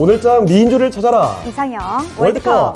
오늘장 미인조를 찾아라. 이상형 월드컵.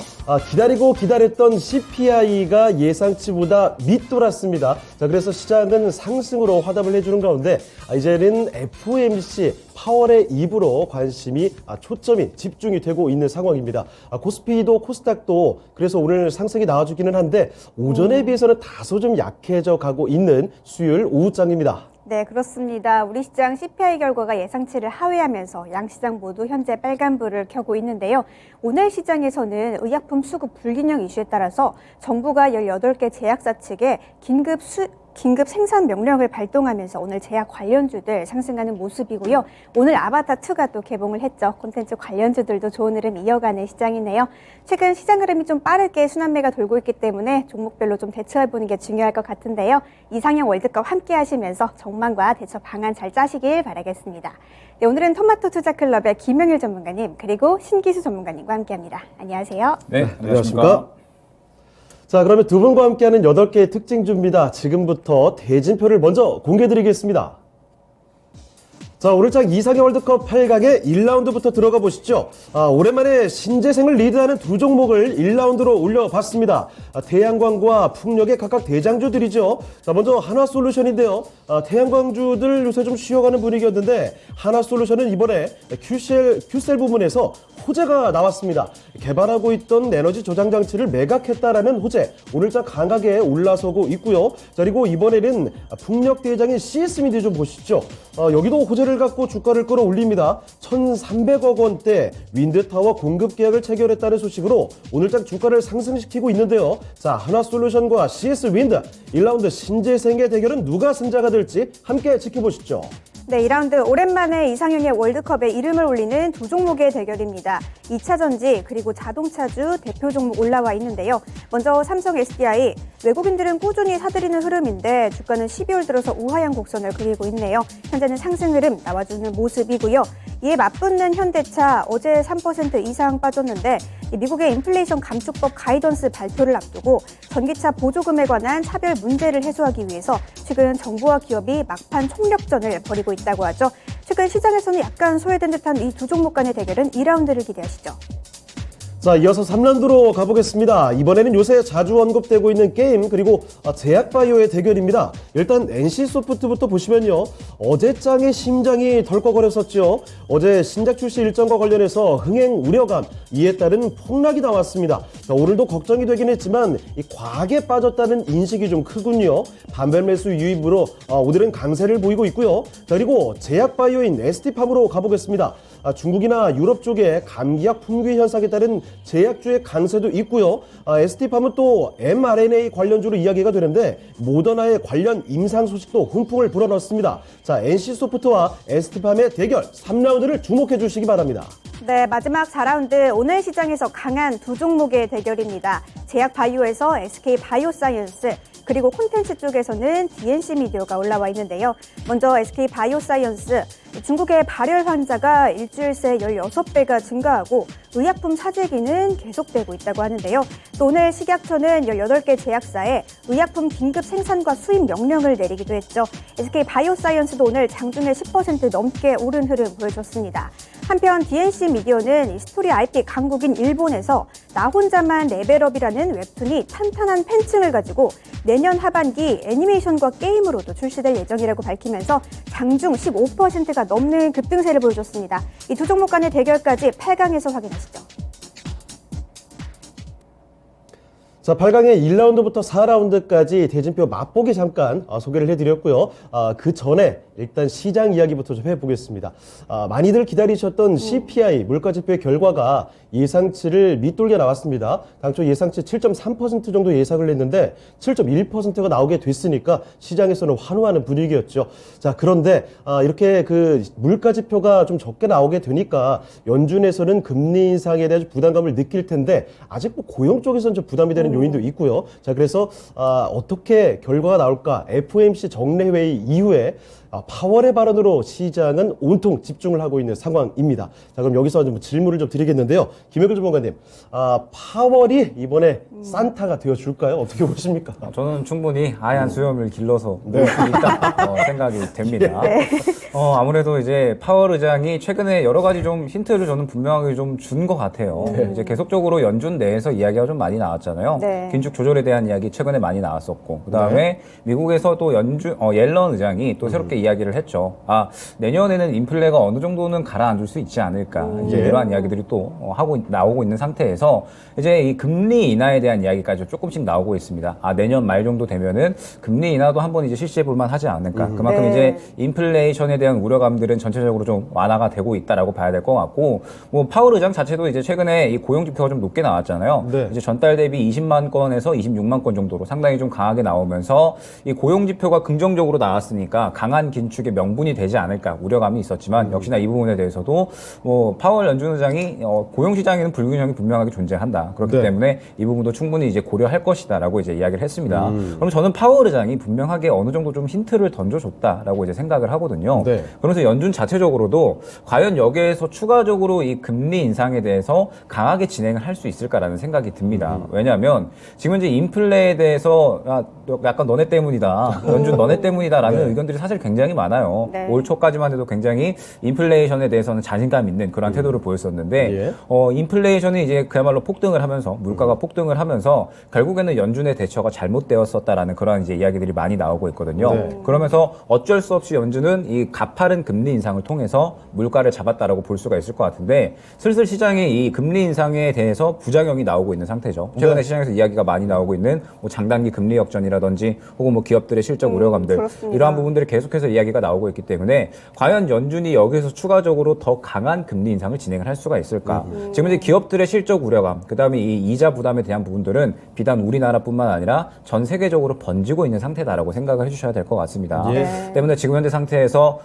기다리고 기다렸던 CPI가 예상치보다 밑돌았습니다. 자, 그래서 시장은 상승으로 화답을 해주는 가운데 이제는 FOMC 파월의 입으로 관심이 초점이 집중이 되고 있는 상황입니다. 코스피도 코스닥도 그래서 오늘 상승이 나와주기는 한데 오전에 비해서는 다소 좀 약해져 가고 있는 수요일 오후장입니다. 네, 그렇습니다. 우리 시장 CPI 결과가 예상치를 하회하면서 양시장 모두 현재 빨간불을 켜고 있는데요. 오늘 시장에서는 의약품 수급 불균형 이슈에 따라서 정부가 18개 제약사 측에 긴급 생산 명령을 발동하면서 오늘 제약 관련주들 상승하는 모습이고요. 오늘 아바타2가 또 개봉을 했죠. 콘텐츠 관련주들도 좋은 흐름 이어가는 시장이네요. 최근 시장 흐름이 좀 빠르게 순환매가 돌고 있기 때문에 종목별로 좀 대처해보는 게 중요할 것 같은데요. 이상형 월드컵 함께 하시면서 전망과 대처 방안 잘 짜시길 바라겠습니다. 네, 오늘은 토마토 투자클럽의 김영일 전문가님 그리고 신기수 전문가님과 함께합니다. 안녕하세요. 네, 안녕하십니까? 자, 그러면 두 분과 함께하는 8개의 특징주입니다. 지금부터 대진표를 먼저 공개해드리겠습니다. 자, 오늘장 이상형 월드컵 8강의 1라운드부터 들어가 보시죠. 오랜만에 신재생을 리드하는 두 종목을 1라운드로 올려봤습니다. 태양광과 풍력의 각각 대장주들이죠. 자, 먼저 한화솔루션인데요. 태양광주들 요새 좀 쉬어가는 분위기였는데 한화솔루션은 이번에 Q셀 부문에서 호재가 나왔습니다. 개발하고 있던 에너지 저장 장치를 매각했다라는 호재. 오늘장 강하게 올라서고 있고요. 자, 그리고 이번에는 풍력 대장인 CS미드 좀 보시죠. 여기도 호재를 갖고 주가를 끌어올립니다. 1,300억 원대 윈드타워 공급 계약을 체결했다는 소식으로 오늘장 주가를 상승시키고 있는데요. 자, 한화솔루션과 CS윈드 1라운드 신재생의 대결은 누가 승자가 될지 함께 지켜보시죠. 네, 2라운드 오랜만에 이상형의 월드컵에 이름을 올리는 두 종목의 대결입니다. 2차전지 그리고 자동차주 대표 종목 올라와 있는데요. 먼저 삼성 SDI, 외국인들은 꾸준히 사들이는 흐름인데 주가는 12월 들어서 우하향 곡선을 그리고 있네요. 현재는 상승 흐름 나와주는 모습이고요. 이에 맞붙는 현대차 어제 3% 이상 빠졌는데 미국의 인플레이션 감축법 가이던스 발표를 앞두고 전기차 보조금에 관한 차별 문제를 해소하기 위해서 최근 정부와 기업이 막판 총력전을 벌이고 있다고 하죠. 최근 시장에서는 약간 소외된 듯한 이 두 종목 간의 대결은 2라운드를 기대하시죠. 자, 이어서 3라운드로 가보겠습니다. 이번에는 요새 자주 언급되고 있는 게임 그리고 제약바이오의 대결입니다. 일단 NC소프트부터 보시면요. 어제장의 심장이 덜컥거렸었죠. 어제 신작 출시 일정과 관련해서 흥행 우려감, 이에 따른 폭락이 나왔습니다. 자, 오늘도 걱정이 되긴 했지만 과하게 빠졌다는 인식이 좀 크군요. 반발 매수 유입으로 오늘은 강세를 보이고 있고요. 자, 그리고 제약바이오인 ST팜으로 가보겠습니다. 중국이나 유럽 쪽에 감기약 품귀 현상에 따른 제약주의 강세도 있고요. ST팜은 또 mRNA 관련주로 이야기가 되는데 모더나의 관련 임상 소식도 훈풍을 불어넣습니다. 자, NC소프트와 ST팜의 대결 3라운드를 주목해 주시기 바랍니다. 네, 마지막 4라운드 오늘 시장에서 강한 두 종목의 대결입니다. 제약바이오에서 SK바이오사이언스 그리고 콘텐츠 쪽에서는 DNC미디어가 올라와 있는데요. 먼저 SK바이오사이언스, 중국의 발열 환자가 일주일 새 16배가 증가하고 의약품 사재기는 계속되고 있다고 하는데요. 또 오늘 식약처는 18개 제약사에 의약품 긴급 생산과 수입 명령을 내리기도 했죠. SK바이오사이언스도 오늘 장중에 10% 넘게 오른 흐름 보여줬습니다. 한편 DNC미디어는 스토리 IP 강국인 일본에서 나 혼자만 레벨업이라는 웹툰이 탄탄한 팬층을 가지고 내년 하반기 애니메이션과 게임으로도 출시될 예정이라고 밝히면서 장중 15%가 넘는 급등세를 보여줬습니다. 이 두 종목 간의 대결까지 8강에서 확인하시죠. 자, 8강의 1라운드부터 4라운드까지 대진표 맛보기 잠깐 소개를 해드렸고요. 그 전에 일단 시장 이야기부터 좀 해보겠습니다. 많이들 기다리셨던 CPI 물가지표의 결과가 예상치를 밑돌게 나왔습니다. 당초 예상치 7.3% 정도 예상을 했는데 7.1%가 나오게 됐으니까 시장에서는 환호하는 분위기였죠. 자, 그런데 이렇게 그 물가지표가 좀 적게 나오게 되니까 연준에서는 금리 인상에 대한 부담감을 느낄 텐데 아직 뭐 고용 쪽에서는 좀 부담이 되는 요인도 있고요. 자, 그래서 어떻게 결과가 나올까? FOMC 정례회의 이후에 파월의 발언으로 시장은 온통 집중을 하고 있는 상황입니다. 자, 그럼 여기서 좀 질문을 좀 드리겠는데요. 김혜글 주무관님, 파월이 이번에 산타가 되어줄까요? 어떻게 보십니까? 저는 충분히 하얀 수염을 길러서 볼 수 있다 생각이 됩니다. 아무래도 이제 파월 의장이 최근에 여러 가지 좀 힌트를 저는 분명하게 좀 준 것 같아요. 이제 계속적으로 연준 내에서 이야기가 좀 많이 나왔잖아요. 네. 긴축 조절에 대한 이야기 최근에 많이 나왔었고, 그 다음에 미국에서 또 옐런 의장이 또 새롭게 이야기를 했죠. 내년에는 인플레가 어느 정도는 가라앉을 수 있지 않을까. 이제 이러한 이야기들이 또 나오고 있는 상태에서 이제 이 금리 인하에 대한 이야기까지 조금씩 나오고 있습니다. 내년 말 정도 되면은 금리 인하도 한번 이제 실시해 볼만 하지 않을까. 그만큼 네. 이제 인플레이션에 대한 우려감들은 전체적으로 좀 완화가 되고 있다라고 봐야 될 것 같고, 뭐 파월 의장 자체도 이제 최근에 이 고용 지표가 좀 높게 나왔잖아요. 네. 이제 전달 대비 20만 건에서 26만 건 정도로 상당히 좀 강하게 나오면서 이 고용 지표가 긍정적으로 나왔으니까 강한 긴축의 명분이 되지 않을까 우려감이 있었지만 역시나 이 부분에 대해서도 뭐 파월 연준 의장이 고용 시장에는 불균형이 분명하게 존재한다. 그렇기 네. 때문에 이 부분도 충분히 이제 고려할 것이다라고 이제 이야기를 했습니다. 그럼 저는 파월 의장이 분명하게 어느 정도 좀 힌트를 던져줬다라고 이제 생각을 하거든요. 네. 그러면서 연준 자체적으로도 과연 여기에서 추가적으로 이 금리 인상에 대해서 강하게 진행을 할 수 있을까라는 생각이 듭니다. 왜냐하면 지금 이제 인플레에 대해서 약간 너네 때문이다, 연준 너네 때문이다라는 의견들이 사실 굉장히 많아요. 네. 올 초까지만 해도 굉장히 인플레이션에 대해서는 자신감 있는 그런 태도를 보였었는데 예. 인플레이션이 이제 그야말로 폭등을 하면서 물가가 폭등을 하면서 결국에는 연준의 대처가 잘못되었었다라는 그런 이제 이야기들이 많이 나오고 있거든요. 네. 그러면서 어쩔 수 없이 연준은 이 가파른 금리 인상을 통해서 물가를 잡았다라고 볼 수가 있을 것 같은데 슬슬 시장에 이 금리 인상에 대해서 부작용이 나오고 있는 상태죠. 최근에 네. 시장에서 이야기가 많이 나오고 있는 뭐 장단기 금리 역전이라든지 혹은 뭐 기업들의 실적 우려감들 그렇습니다. 이러한 부분들이 계속해서 이야기가 나오고 있기 때문에 과연 연준이 여기서 추가적으로 더 강한 금리 인상을 진행을 할 수가 있을까? 지금 이제 기업들의 실적 우려감, 그다음에 이 이자 부담에 대한 부분들은 비단 우리나라뿐만 아니라 전 세계적으로 번지고 있는 상태다라고 생각을 해주셔야 될 것 같습니다. 예. 네. 때문에 지금 현재 상태에서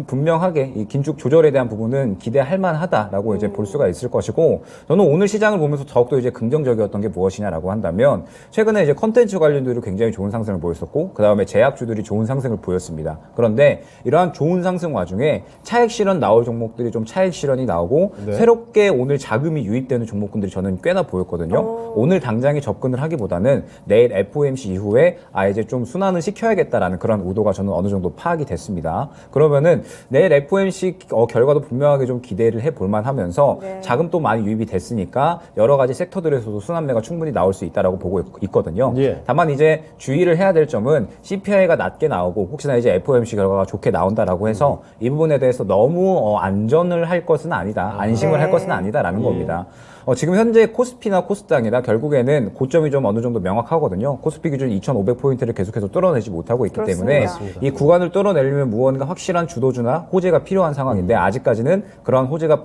분명하게 이 긴축 조절에 대한 부분은 기대할 만하다라고 이제 볼 수가 있을 것이고, 저는 오늘 시장을 보면서 더욱더 이제 긍정적이었던 게 무엇이냐라고 한다면 최근에 이제 컨텐츠 관련주들이 굉장히 좋은 상승을 보였었고 그 다음에 제약주들이 좋은 상승을 보였습니다. 그런데 이러한 좋은 상승 와중에 차익 실현 나올 종목들이 좀 차익 실현이 나오고 네. 새롭게 오늘 자금이 유입되는 종목군들이 저는 꽤나 보였거든요. 오늘 당장에 접근을 하기보다는 내일 FOMC 이후에 이제 좀 순환을 시켜야겠다라는 그런 의도가 저는 어느 정도 파악이 됐습니다. 그러면은 내일 FOMC 결과도 분명하게 좀 기대를 해볼 만하면서 네. 자금도 많이 유입이 됐으니까 여러 가지 섹터들에서도 순환매가 충분히 나올 수 있다라고 보고 있거든요. 예. 다만 이제 주의를 해야 될 점은 CPI가 낮게 나오고 혹시나 이제 FOMC 결과가 좋게 나온다라고 해서 이 부분에 대해서 너무 안전을 할 것은 아니다, 안심을 네. 할 것은 아니다라는 겁니다. 지금 현재 코스피나 코스닥이나 결국에는 고점이 좀 어느 정도 명확하거든요. 코스피 기준 2,500포인트를 계속해서 뚫어내지 못하고 있기 때문에 그렇습니다. 이 구간을 뚫어내려면 무언가 확실한 주도주나 호재가 필요한 상황인데 아직까지는 그러한 호재가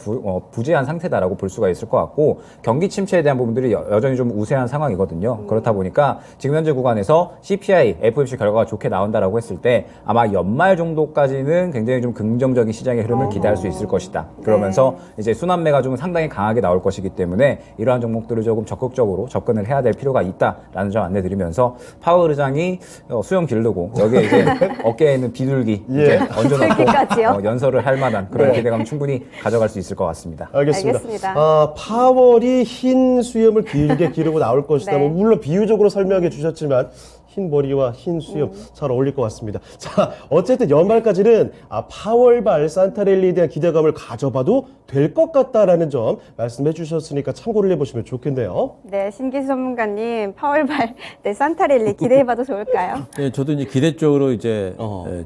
부재한 상태다라고 볼 수가 있을 것 같고, 경기 침체에 대한 부분들이 여전히 좀 우세한 상황이거든요. 그렇다 보니까 지금 현재 구간에서 CPI, FOMC 결과가 좋게 나온다라고 했을 때 아마 연말 정도까지는 굉장히 좀 긍정적인 시장의 흐름을 기대할 수 있을 것이다. 그러면서 이제 순환매가 좀 상당히 강하게 나올 것이기 때문에 이러한 종목들을 조금 적극적으로 접근을 해야 될 필요가 있다라는 점 안내드리면서 파월 의장이 수염 기르고 여기에 이제 어깨에 있는 비둘기 이제 비둘기까지요? 얹어놓고 연설을 할 만한 그런 네. 기대감 충분히 가져갈 수 있을 것 같습니다. 알겠습니다. 파월이 흰 수염을 길게 기르고 나올 것이다. 네. 뭐 물론 비유적으로 설명해 주셨지만 흰 머리와 흰 수염 잘 어울릴 것 같습니다. 자, 어쨌든 연말까지는 파월발 산타랠리에 대한 기대감을 가져봐도 될 것 같다라는 점 말씀해 주셨으니까 참고를 해보시면 좋겠네요. 네, 신기수 전문가님, 파월발 산타랠리 기대해봐도 좋을까요? 예, 저도 이제 기대 쪽으로 이제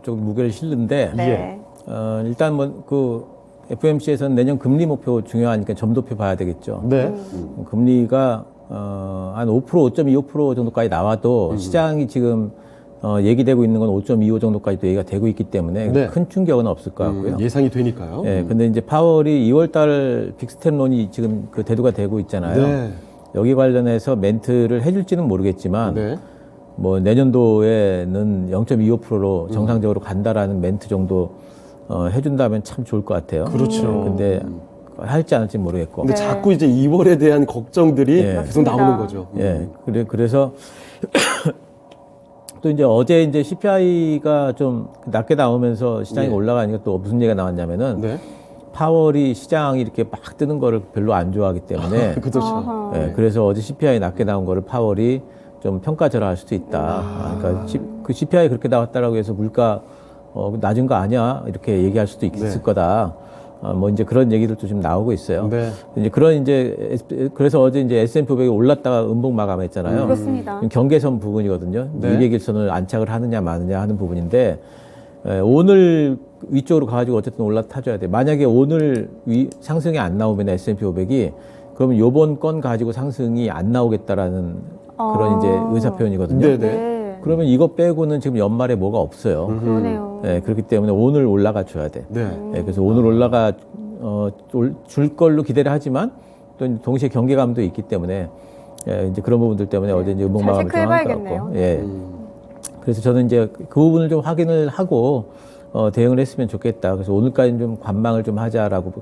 조금 무게를 실는데 네. 일단 FOMC에서는 내년 금리 목표 중요하니까 점도표 봐야 되겠죠. 네. 금리가 한 5%, 5.25% 정도까지 나와도 시장이 지금 얘기되고 있는 건 5.25 정도까지도 얘기가 되고 있기 때문에 네. 큰 충격은 없을 것 같고요. 예상이 되니까요. 예, 근데 이제 파월이 2월달 빅스텝론이 지금 그 대두가 되고 있잖아요. 네. 여기 관련해서 멘트를 해줄지는 모르겠지만 네. 뭐 내년도에는 0.25%로 정상적으로 간다라는 멘트 정도 해준다면 참 좋을 것 같아요. 그렇죠. 근데 할지 안 할지 모르겠고. 근데 네. 자꾸 이제 2월에 대한 걱정들이 예. 계속 나오는 거죠. 예, 그래서 또 이제 어제 이제 CPI가 좀 낮게 나오면서 시장이 예. 올라가니까 또 무슨 얘기가 나왔냐면은 네. 파월이 시장이 이렇게 막 뜨는 거를 별로 안 좋아하기 때문에 그렇죠. 어허. 예, 그래서 어제 CPI 낮게 나온 거를 파월이 좀 평가절하할 수도 있다. 그러니까 그 CPI 그렇게 나왔다라고 해서 물가 낮은 거 아니야 이렇게 얘기할 수도 있을 네. 거다. 뭐 이제 그런 얘기들도 좀 나오고 있어요. 네. 이제 그래서 어제 이제 S&P 500이 올랐다가 음봉 마감했잖아요. 그렇습니다. 경계선 부분이거든요. 네. 200일선을 안착을 하느냐 마느냐 하는 부분인데 오늘 위쪽으로 가가지고 어쨌든 올라타줘야 돼. 만약에 오늘 상승이 안 나오면 S&P 500이 그러면 요번 건 가지고 상승이 안 나오겠다라는 그런 이제 의사 표현이거든요. 네, 네. 그러면 이거 빼고는 지금 연말에 뭐가 없어요. 그러네요. 네, 그렇기 때문에 오늘 올라가 줘야 돼. 네. 네, 그래서 오늘 올라가 줄 걸로 기대를 하지만 또 이제 동시에 경계감도 있기 때문에 이제 그런 부분들 때문에 어제 이제 음봉 잘 마감을 좀 한 것 체크해봐야겠네요. 같고. 예. 그래서 저는 이제 그 부분을 좀 확인을 하고 대응을 했으면 좋겠다. 그래서 오늘까지는 좀 관망을 좀 하자라고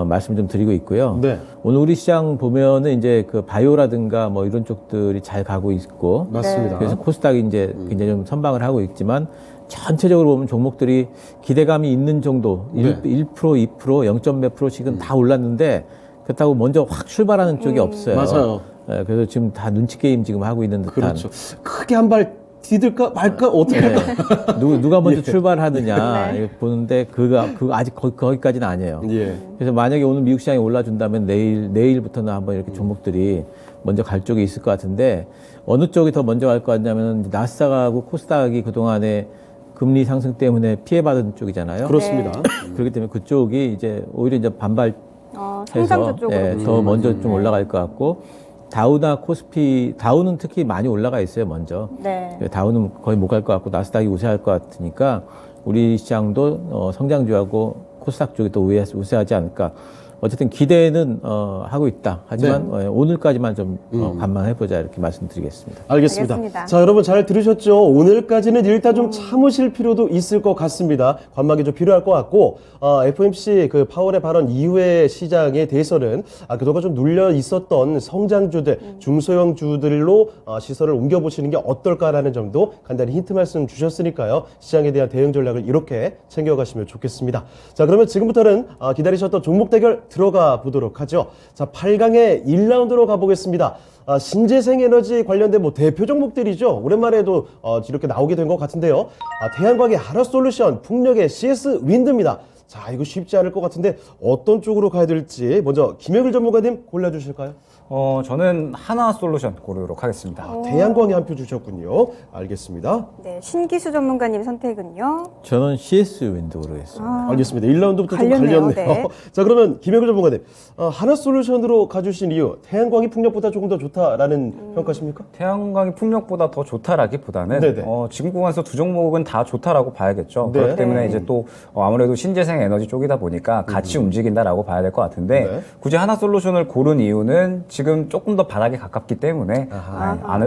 말씀 좀 드리고 있고요. 네. 오늘 우리 시장 보면은 이제 그 바이오라든가 뭐 이런 쪽들이 잘 가고 있고. 맞습니다. 그래서 코스닥이 이제 굉장히 좀 선방을 하고 있지만 전체적으로 보면 종목들이 기대감이 있는 정도, 네. 1%, 2%, 0점 몇 프로씩은 다 올랐는데 그렇다고 먼저 확 출발하는 쪽이 없어요. 맞아요. 예, 그래서 지금 다 눈치 게임 지금 하고 있는 듯한. 그렇죠. 크게 한 발 디딜까 말까 어떻게 할까? 누가 먼저 예. 출발하느냐 이렇게 보는데 그거 아직 거기까지는 아니에요. 예. 그래서 만약에 오늘 미국 시장이 올라준다면 내일부터는 한번 이렇게 종목들이 먼저 갈 쪽이 있을 것 같은데 어느 쪽이 더 먼저 갈 것 같냐면 나스닥하고 코스닥이 그동안에 금리 상승 때문에 피해받은 쪽이잖아요. 그렇습니다. 그렇기 때문에 그쪽이 이제 오히려 이제 반발 성장주 쪽으로. 예, 더 먼저 좀 올라갈 것 같고 다우나 코스피 다우는 특히 많이 올라가 있어요 먼저. 네. 다우는 거의 못 갈 것 같고 나스닥이 우세할 것 같으니까 우리 시장도 성장주하고 코스닥 쪽이 또 우세하지 않을까. 어쨌든 기대는 하고 있다. 하지만 오늘까지만 좀 관망해보자 이렇게 말씀드리겠습니다. 알겠습니다. 알겠습니다. 자, 여러분 잘 들으셨죠? 오늘까지는 일단 좀 참으실 필요도 있을 것 같습니다. 관망이 좀 필요할 것 같고, FOMC 그 파월의 발언 이후의 시장에 대해서는 그동안 좀 눌려 있었던 성장주들, 중소형주들로 시선을 옮겨보시는 게 어떨까라는 정도 간단히 힌트 말씀 주셨으니까요. 시장에 대한 대응 전략을 이렇게 챙겨가시면 좋겠습니다. 자, 그러면 지금부터는 기다리셨던 종목 대결 들어가 보도록 하죠. 자, 8강의 1라운드로 가보겠습니다. 신재생 에너지 관련된 뭐 대표 종목들이죠. 오랜만에도 이렇게 나오게 된 것 같은데요. 태양광의 하나솔루션, 풍력의 CS 윈드입니다. 자, 이거 쉽지 않을 것 같은데 어떤 쪽으로 가야 될지 먼저 김영일 전문가님 골라주실까요? 저는 하나솔루션 고르도록 하겠습니다. 태양광에 한 표 주셨군요. 알겠습니다. 네. 신기수 전문가님 선택은요? 저는 CS 윈드 고르겠습니다. 알겠습니다. 1라운드부터 좀 갈렸네요. 갈렸네요. 네. 자, 그러면 김영일 전문가님, 하나솔루션으로 가주신 이유, 태양광이 풍력보다 조금 더 좋다라는 평가십니까? 태양광이 풍력보다 더 좋다라기보다는 네네. 지금 구간에서 두 종목은 다 좋다라고 봐야겠죠. 네. 그렇기 때문에 이제 또 아무래도 신재생 에너지 쪽이다 보니까 같이 움직인다라고 봐야 될 것 같은데 네. 굳이 하나솔루션을 고른 이유는 지금 조금 더 바닥에 가깝기 때문에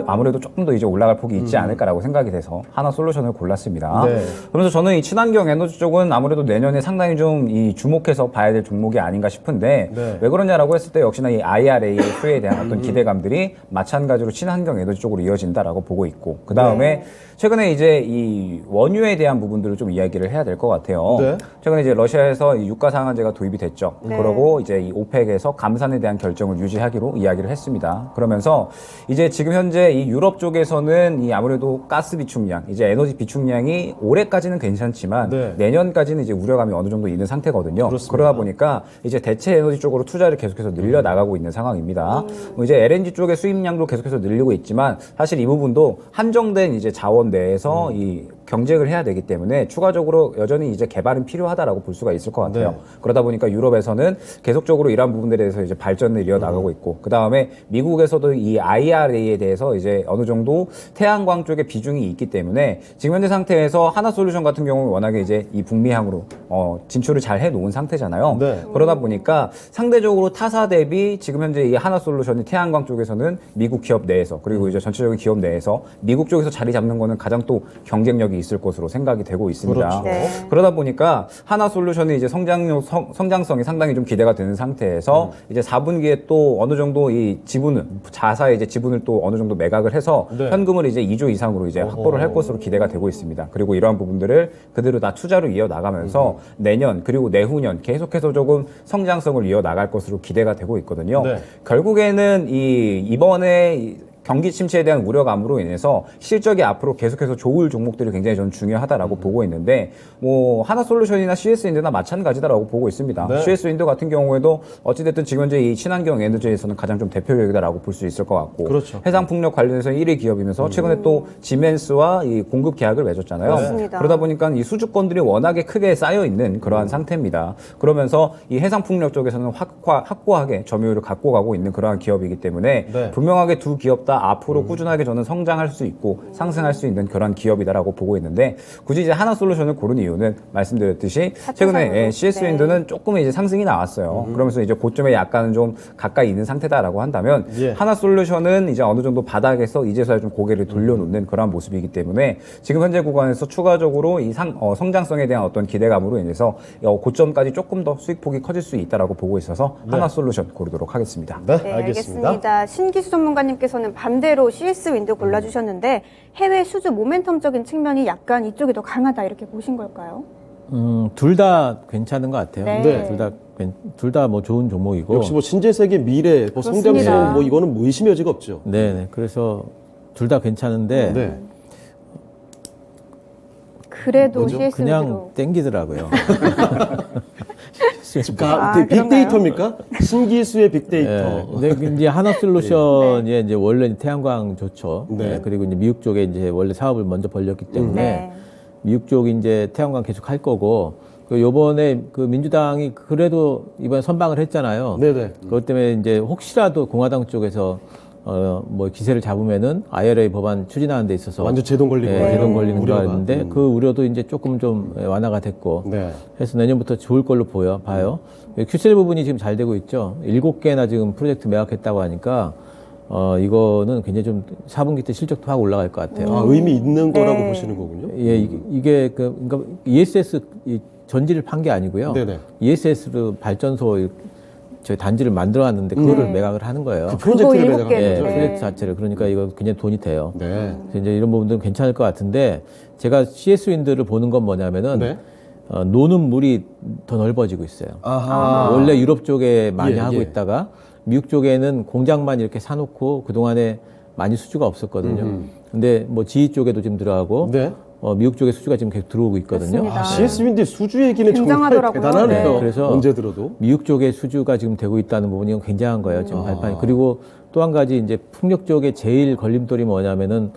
아무래도 조금 더 이제 올라갈 폭이 있지 않을까라고 생각이 돼서 하나솔루션을 골랐습니다. 네. 그러면서 저는 이 친환경 에너지 쪽은 아무래도 내년에 상당히 좀 이 주목해서 봐야 될 종목이 아닌가 싶은데 네. 왜 그러냐라고 했을 때 역시나 이 IRA의 수혜에 대한 어떤 기대감들이 마찬가지로 친환경 에너지 쪽으로 이어진다라고 보고 있고 그 다음에 최근에 이제 이 원유에 대한 부분들을 좀 이야기를 해야 될 것 같아요. 네. 최근에 이제 러시아에서 이 유가 상한제가 도입이 됐죠. 네. 그러고 이제 이 오펙에서 감산에 대한 결정을 유지하기로 이야기를 했습니다. 그러면서 이제 지금 현재 이 유럽 쪽에서는 이 아무래도 가스 비축량, 이제 에너지 비축량이 올해까지는 괜찮지만 네. 내년까지는 이제 우려감이 어느 정도 있는 상태거든요. 그렇습니다. 그러다 보니까 이제 대체 에너지 쪽으로 투자를 계속해서 늘려 나가고 있는 상황입니다. 뭐 이제 LNG 쪽의 수입량도 계속해서 늘리고 있지만 사실 이 부분도 한정된 이제 자원 내에서 이 경쟁을 해야 되기 때문에 추가적으로 여전히 이제 개발은 필요하다라고 볼 수가 있을 것 같아요. 네. 그러다 보니까 유럽에서는 계속적으로 이러한 부분들에 대해서 이제 발전을 이어 나가고 있고 그 다음에 미국에서도 이 IRA에 대해서 이제 어느 정도 태양광 쪽에 비중이 있기 때문에 지금 현재 상태에서 하나솔루션 같은 경우는 워낙에 이제 이 북미항으로 진출을 잘 해놓은 상태잖아요. 네. 그러다 보니까 상대적으로 타사 대비 지금 현재 이 하나솔루션이 태양광 쪽에서는 미국 기업 내에서 그리고 이제 전체적인 기업 내에서 미국 쪽에서 자리 잡는 거는 가장 또 경쟁력이 가능성이 있을 것으로 생각이 되고 있습니다. 그렇죠. 네. 그러다 보니까 하나솔루션이 이제 성장성이 상당히 좀 기대가 되는 상태에서 이제 4분기에 또 어느 정도 이 지분을 자사의 이제 지분을 또 어느 정도 매각을 해서 네. 현금을 이제 2조 이상으로 이제 확보를 할 것으로 기대가 되고 있습니다. 그리고 이러한 부분들을 그대로 다 투자로 이어 나가면서 내년 그리고 내후년 계속해서 조금 성장성을 이어 나갈 것으로 기대가 되고 있거든요. 네. 결국에는 이번에 경기 침체에 대한 우려감으로 인해서 실적이 앞으로 계속해서 좋을 종목들이 굉장히 저는 중요하다라고 보고 있는데 뭐 하나솔루션이나 CS윈드나 마찬가지다라고 보고 있습니다. 네. CS윈드 같은 경우에도 어찌됐든 지금 현재 이 친환경 에너지에서는 가장 좀 대표적이다라고 볼 수 있을 것 같고 그렇죠. 해상풍력 관련해서 1위 기업이면서 최근에 또 지멘스와 이 공급 계약을 맺었잖아요. 맞습니다. 그러다 보니까 이 수주권들이 워낙에 크게 쌓여 있는 그러한 상태입니다. 그러면서 이 해상풍력 쪽에서는 확고하게 점유율을 갖고 가고 있는 그러한 기업이기 때문에 네. 분명하게 두 기업 다 앞으로 꾸준하게 저는 성장할 수 있고 상승할 수 있는 그런 기업이다라고 보고 있는데 굳이 이제 하나솔루션을 고른 이유는 말씀드렸듯이 최근에 차트상으로. CS윈드는 조금 이제 상승이 나왔어요. 그러면서 이제 고점에 약간은 좀 가까이 있는 상태다라고 한다면 예. 하나솔루션은 이제 어느 정도 바닥에서 이제서야 좀 고개를 돌려놓는 그런 모습이기 때문에 지금 현재 구간에서 추가적으로 이 성장성에 대한 어떤 기대감으로 인해서 고점까지 조금 더 수익폭이 커질 수 있다라고 보고 있어서 하나솔루션 고르도록 하겠습니다. 네, 네, 알겠습니다. 알겠습니다. 신기수 전문가님께서는 반대로 CS윈드 골라주셨는데 해외 수주 모멘텀적인 측면이 약간 이쪽이 더 강하다 이렇게 보신 걸까요? 둘 다 괜찮은 것 같아요. 네. 둘 다 뭐 좋은 종목이고. 역시 뭐 신재세계 미래, 뭐 그렇습니다. 성장성 뭐 이거는 뭐 의심의 여지가 없죠. 네. 그래서 둘 다 괜찮은데 네. 그래도 뭐죠? CS윈드로 그냥 땡기더라고요. 그 빅데이터입니까? 신기수의 빅데이터. 네, 근데 이제 하나솔루션이 이제 원래 태양광 좋죠. 네. 네, 그리고 이제 미국 쪽에 이제 원래 사업을 먼저 벌렸기 때문에 네. 미국 쪽이 이제 태양광 계속 할 거고. 그 요번에 그 민주당이 그래도 이번에 선방을 했잖아요. 네네. 그것 때문에 이제 혹시라도 공화당 쪽에서 뭐 기세를 잡으면은 IRA 법안 추진하는 데 있어서 완전 제동 걸리고. 제동 걸리는 줄 우려가. 알았는데 그 우려도 이제 조금 좀 완화가 됐고 네. 해서 내년부터 좋을 걸로 봐요. 큐셀 부분이 지금 잘 되고 있죠. 7개나 지금 프로젝트 매각했다고 하니까 이거는 굉장히 좀 4분기 때 실적도 확 올라갈 것 같아요. 아, 의미 있는 거라고 네. 보시는 거군요. 예, 이게 그러니까 ESS 전지를 판 게 아니고요. 네네. ESS로 발전소 저희 단지를 만들어놨는데 그거를 네. 매각을 하는 거예요. 그 프로젝트를 그거 매각한 7개. 예, 거죠. 네. 프로젝트 자체를. 그러니까 이거 굉장히 돈이 돼요. 네. 그래서 이제 이런 부분들은 괜찮을 것 같은데 제가 CS윈드를 보는 건 뭐냐면은 네. 노는 물이 더 넓어지고 있어요. 아하. 원래 유럽 쪽에 많이 예, 하고 예. 있다가 미국 쪽에는 공장만 이렇게 사놓고 그동안에 많이 수주가 없었거든요. 근데 뭐 GE 쪽에도 지금 들어가고 네. 미국 쪽에 수주가 지금 계속 들어오고 있거든요. 그렇습니다. 아, CS윈드 수주 얘기는 정말 굉장하더라고요. 대단하네요. 네. 그래서 언제 들어도. 미국 쪽에 수주가 지금 되고 있다는 부분이 굉장한 거예요. 지금 발판이. 그리고 또 한 가지 이제 풍력 쪽에 제일 걸림돌이 뭐냐면은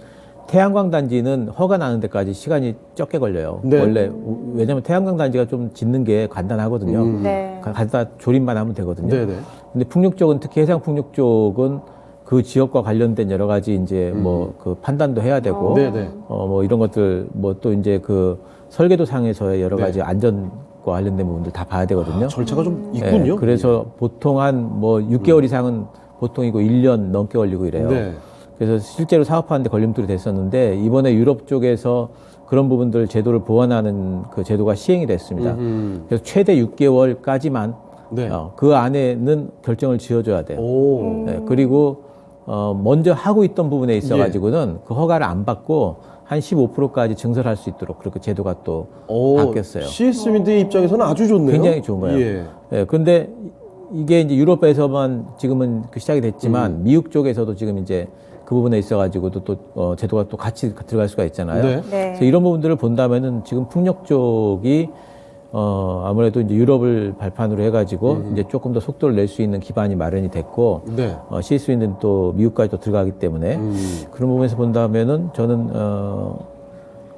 태양광 단지는 허가 나는 데까지 시간이 적게 걸려요. 네. 원래 왜냐하면 태양광 단지가 좀 짓는 게 간단하거든요. 네. 갖다 조립만 하면 되거든요. 네네. 근데 풍력 쪽은 특히 해상 풍력 쪽은 그 지역과 관련된 여러 가지 이제 뭐 그 판단도 해야 되고 네네. 뭐 이런 것들 뭐 또 이제 그 설계도 상에서의 여러 네. 가지 안전과 관련된 부분들 다 봐야 되거든요. 절차가 좀 있군요. 그래서 보통 한 뭐 6개월 이상은 보통이고 1년 넘게 걸리고 이래요. 네. 그래서 실제로 사업하는데 걸림돌이 됐었는데 이번에 유럽 쪽에서 그런 부분들 제도를 보완하는 그 제도가 시행이 됐습니다. 그래서 최대 6개월까지만 네. 그 안에는 결정을 지어줘야 돼요. 오. 네, 그리고 먼저 하고 있던 부분에 있어가지고는 그 허가를 안 받고 한 15%까지 증설할 수 있도록 그렇게 제도가 또 바뀌었어요. CS윈드의 입장에서는 아주 좋네요. 굉장히 좋은 거예요. 예. 예, 그런데 이게 이제 유럽에서만 지금은 그 시작이 됐지만 미국 쪽에서도 지금 이제 그 부분에 있어가지고도 또 제도가 또 같이 들어갈 수가 있잖아요. 네. 네. 그래서 이런 부분들을 본다면은 지금 풍력 쪽이 아무래도 이제 유럽을 발판으로 해가지고 이제 조금 더 속도를 낼 수 있는 기반이 마련이 됐고 네. CS윈드는 또 미국까지 또 들어가기 때문에 그런 부분에서 본다면은 저는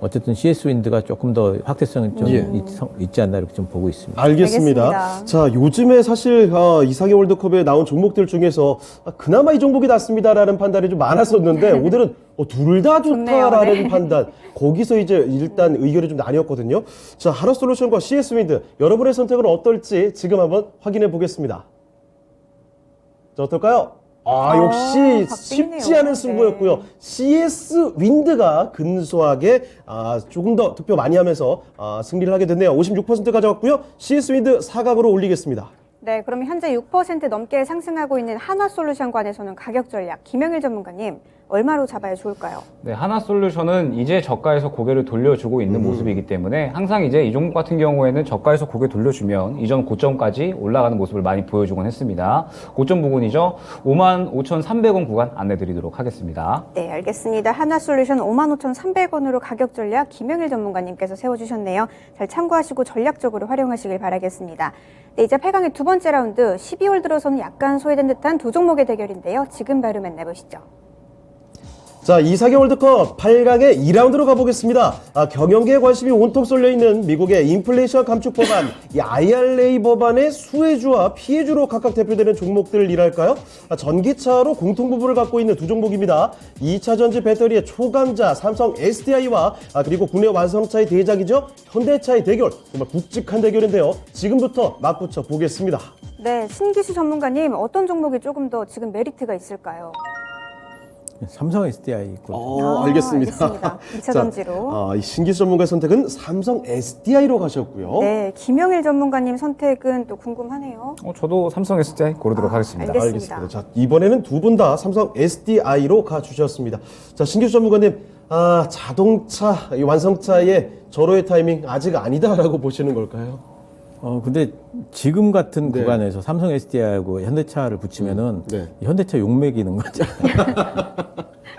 어쨌든 CS윈드가 조금 더 확대성이 좀 예. 있지 않나 이렇게 좀 보고 있습니다. 알겠습니다. 알겠습니다. 자, 요즘에 사실 이상형 월드컵에 나온 종목들 중에서 그나마 이 종목이 낫습니다라는 판단이 좀 많았었는데 오늘은 둘 다 좋네요. 좋다라는 네. 판단. 거기서 이제 일단 의견이 좀 나뉘었거든요. 자, 하나솔루션과 CS윈드 여러분의 선택은 어떨지 지금 한번 확인해 보겠습니다. 자, 어떨까요? 역시 박빙이네요. 쉽지 않은 승부였고요. 네. CS 윈드가 근소하게 조금 더 득표 많이 하면서 승리를 하게 됐네요. 56% 가져갔고요. CS 윈드 4강으로 올리겠습니다. 네, 그러면 현재 6% 넘게 상승하고 있는 한화솔루션 관에서는 가격 전략 김영일 전문가님 얼마로 잡아야 좋을까요? 네, 하나솔루션은 이제 저가에서 고개를 돌려주고 있는 모습이기 때문에 항상 이제 이 종목 같은 경우에는 저가에서 고개 돌려주면 이전 고점까지 올라가는 모습을 많이 보여주곤 했습니다. 고점 부근이죠. 55,300원 구간 안내드리도록 하겠습니다. 네, 알겠습니다. 한화솔루션 55,300원으로 가격 전략 김영일 전문가님께서 세워주셨네요. 잘 참고하시고 전략적으로 활용하시길 바라겠습니다. 네, 이제 8강의 두 번째 라운드 12월 들어서는 약간 소외된 듯한 두 종목의 대결인데요. 지금 바로 만나보시죠. 자, 이사경 월드컵 8강의 2라운드로 가보겠습니다. 경영계에 관심이 온통 쏠려있는 미국의 인플레이션 감축 법안, 이 IRA 법안의 수혜주와 피해주로 각각 대표되는 종목들이랄까요? 전기차로 공통 부분을 갖고 있는 두 종목입니다. 2차 전지 배터리의 초강자 삼성 SDI와 그리고 국내 완성차의 대작이죠. 현대차의 대결, 정말 굵직한 대결인데요. 지금부터 맞붙여 보겠습니다. 네, 신기수 전문가님 어떤 종목이 조금 더 지금 메리트가 있을까요? 삼성 SDI 있고. 알겠습니다. 알겠습니다. 2차 전지로. 이 신기수 전문가의 선택은 삼성 SDI로 가셨고요. 네, 김영일 전문가님 선택은 또 궁금하네요. 저도 삼성 SDI 고르도록 하겠습니다. 알겠습니다. 자, 이번에는 두 분 다 삼성 SDI로 가주셨습니다. 자, 신기수 전문가님, 자동차, 이 완성차의 절호의 타이밍 아직 아니다라고 보시는 걸까요? 근데 지금 같은 네. 구간에서 삼성 SDI하고 현대차를 붙이면은 네. 현대차 욕먹이는 거죠.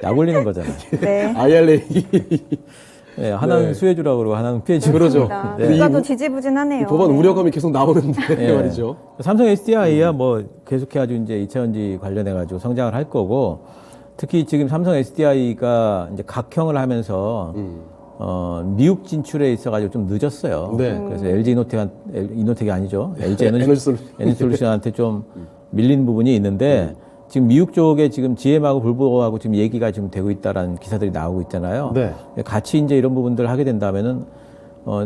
약 올리는 거잖아요. 네. IRA. 네, 하나는 네. 수혜주라고 그러고 하나는 피해주. 그러죠. 네. 네. 누가도 지지부진하네요. 이 법안 네. 우려감이 계속 나오는데 네. 말이죠. 삼성 SDI야 뭐 계속해가지고 이제 2차전지 관련해가지고 성장을 할 거고 특히 지금 삼성 SDI가 이제 각형을 하면서 미국 진출에 있어가지고 좀 늦었어요. 네. 그래서 LG 이노텍이 아니죠. LG 에너지솔루션. 에너지솔루션한테 좀 밀린 부분이 있는데 지금 미국 쪽에 지금 GM하고 볼보하고 지금 얘기가 지금 되고 있다라는 기사들이 나오고 있잖아요. 네. 같이 이제 이런 부분들을 하게 된다면은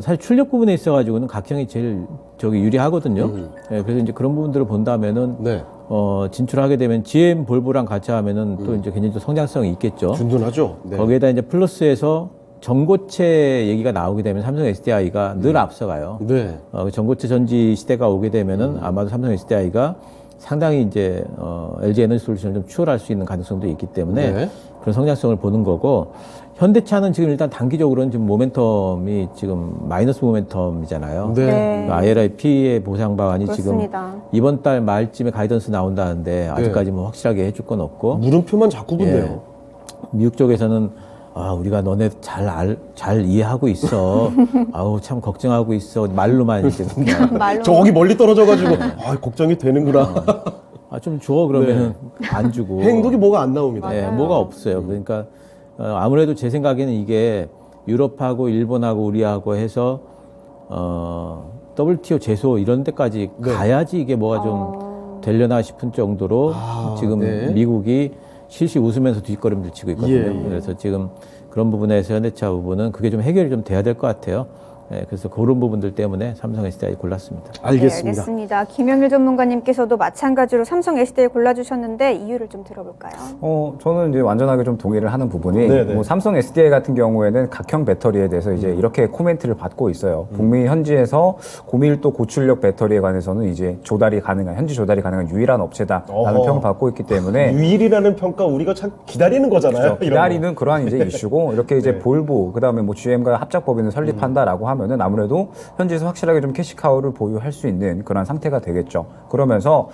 사실 출력 부분에 있어가지고는 각형이 제일 유리하거든요. 예, 그래서 이제 그런 부분들을 본다면은 네. 진출하게 되면 GM 볼보랑 같이 하면은 또 이제 굉장히 또 성장성이 있겠죠. 든든하죠. 네. 거기에다 이제 플러스해서 전고체 얘기가 나오게 되면 삼성 SDI가 늘 앞서가요. 네. 전고체 전지 시대가 오게 되면은 아마도 삼성 SDI가 상당히 이제 LG 에너지 솔루션을 좀 추월할 수 있는 가능성도 있기 때문에 네. 그런 성장성을 보는 거고 현대차는 지금 일단 단기적으로는 지금 모멘텀이 지금 마이너스 모멘텀이잖아요. 네. 네. IRA 피해 보상 방안이 그렇습니다. 지금 이번 달 말쯤에 가이던스 나온다는데 아직까지 뭐 확실하게 해줄 건 없고 물음표만 자꾸 붙네요. 예. 미국 쪽에서는 우리가 너네 잘 이해하고 있어. 아우 참 걱정하고 있어. 말로만 이제 말로. 저기 멀리 떨어져가지고 걱정이 되는구나. 좀 줘 그러면은 안 주고 행동이 뭐가 안 나옵니다. 예, 뭐가 없어요. 그러니까 아무래도 제 생각에는 이게 유럽하고 일본하고 우리하고 해서 WTO 제소 이런 데까지 네. 가야지 이게 뭐가 좀 되려나 싶은 정도로 지금 네. 미국이 실시 웃으면서 뒷걸음질 치고 있거든요. 예. 그래서 지금 그런 부분에서 현대차 부분은 그게 좀 해결이 좀 돼야 될 것 같아요. 예, 그래서 그런 부분들 때문에 삼성 SDI 골랐습니다. 알겠습니다. 네, 알겠습니다. 김영일 전문가님께서도 마찬가지로 삼성 SDI 골라주셨는데 이유를 좀 들어볼까요? 저는 이제 완전하게 좀 동의를 하는 부분이 네네. 뭐 삼성 SDI 같은 경우에는 각형 배터리에 대해서 이제 이렇게 코멘트를 받고 있어요. 북미 현지에서 고밀도 고출력 배터리에 관해서는 이제 현지 조달이 가능한 유일한 업체다라는 어허. 평을 받고 있기 때문에 유일이라는 평가 우리가 참 기다리는 거잖아요. 그렇죠. 이런 기다리는 그러한 이제 이슈고 이렇게 이제 네. 볼보 그다음에 뭐 GM과 합작 법인을 설립한다라고 하면은 아무래도 현지에서 확실하게 좀 캐시카우를 보유할 수 있는 그런 상태가 되겠죠. 그러면서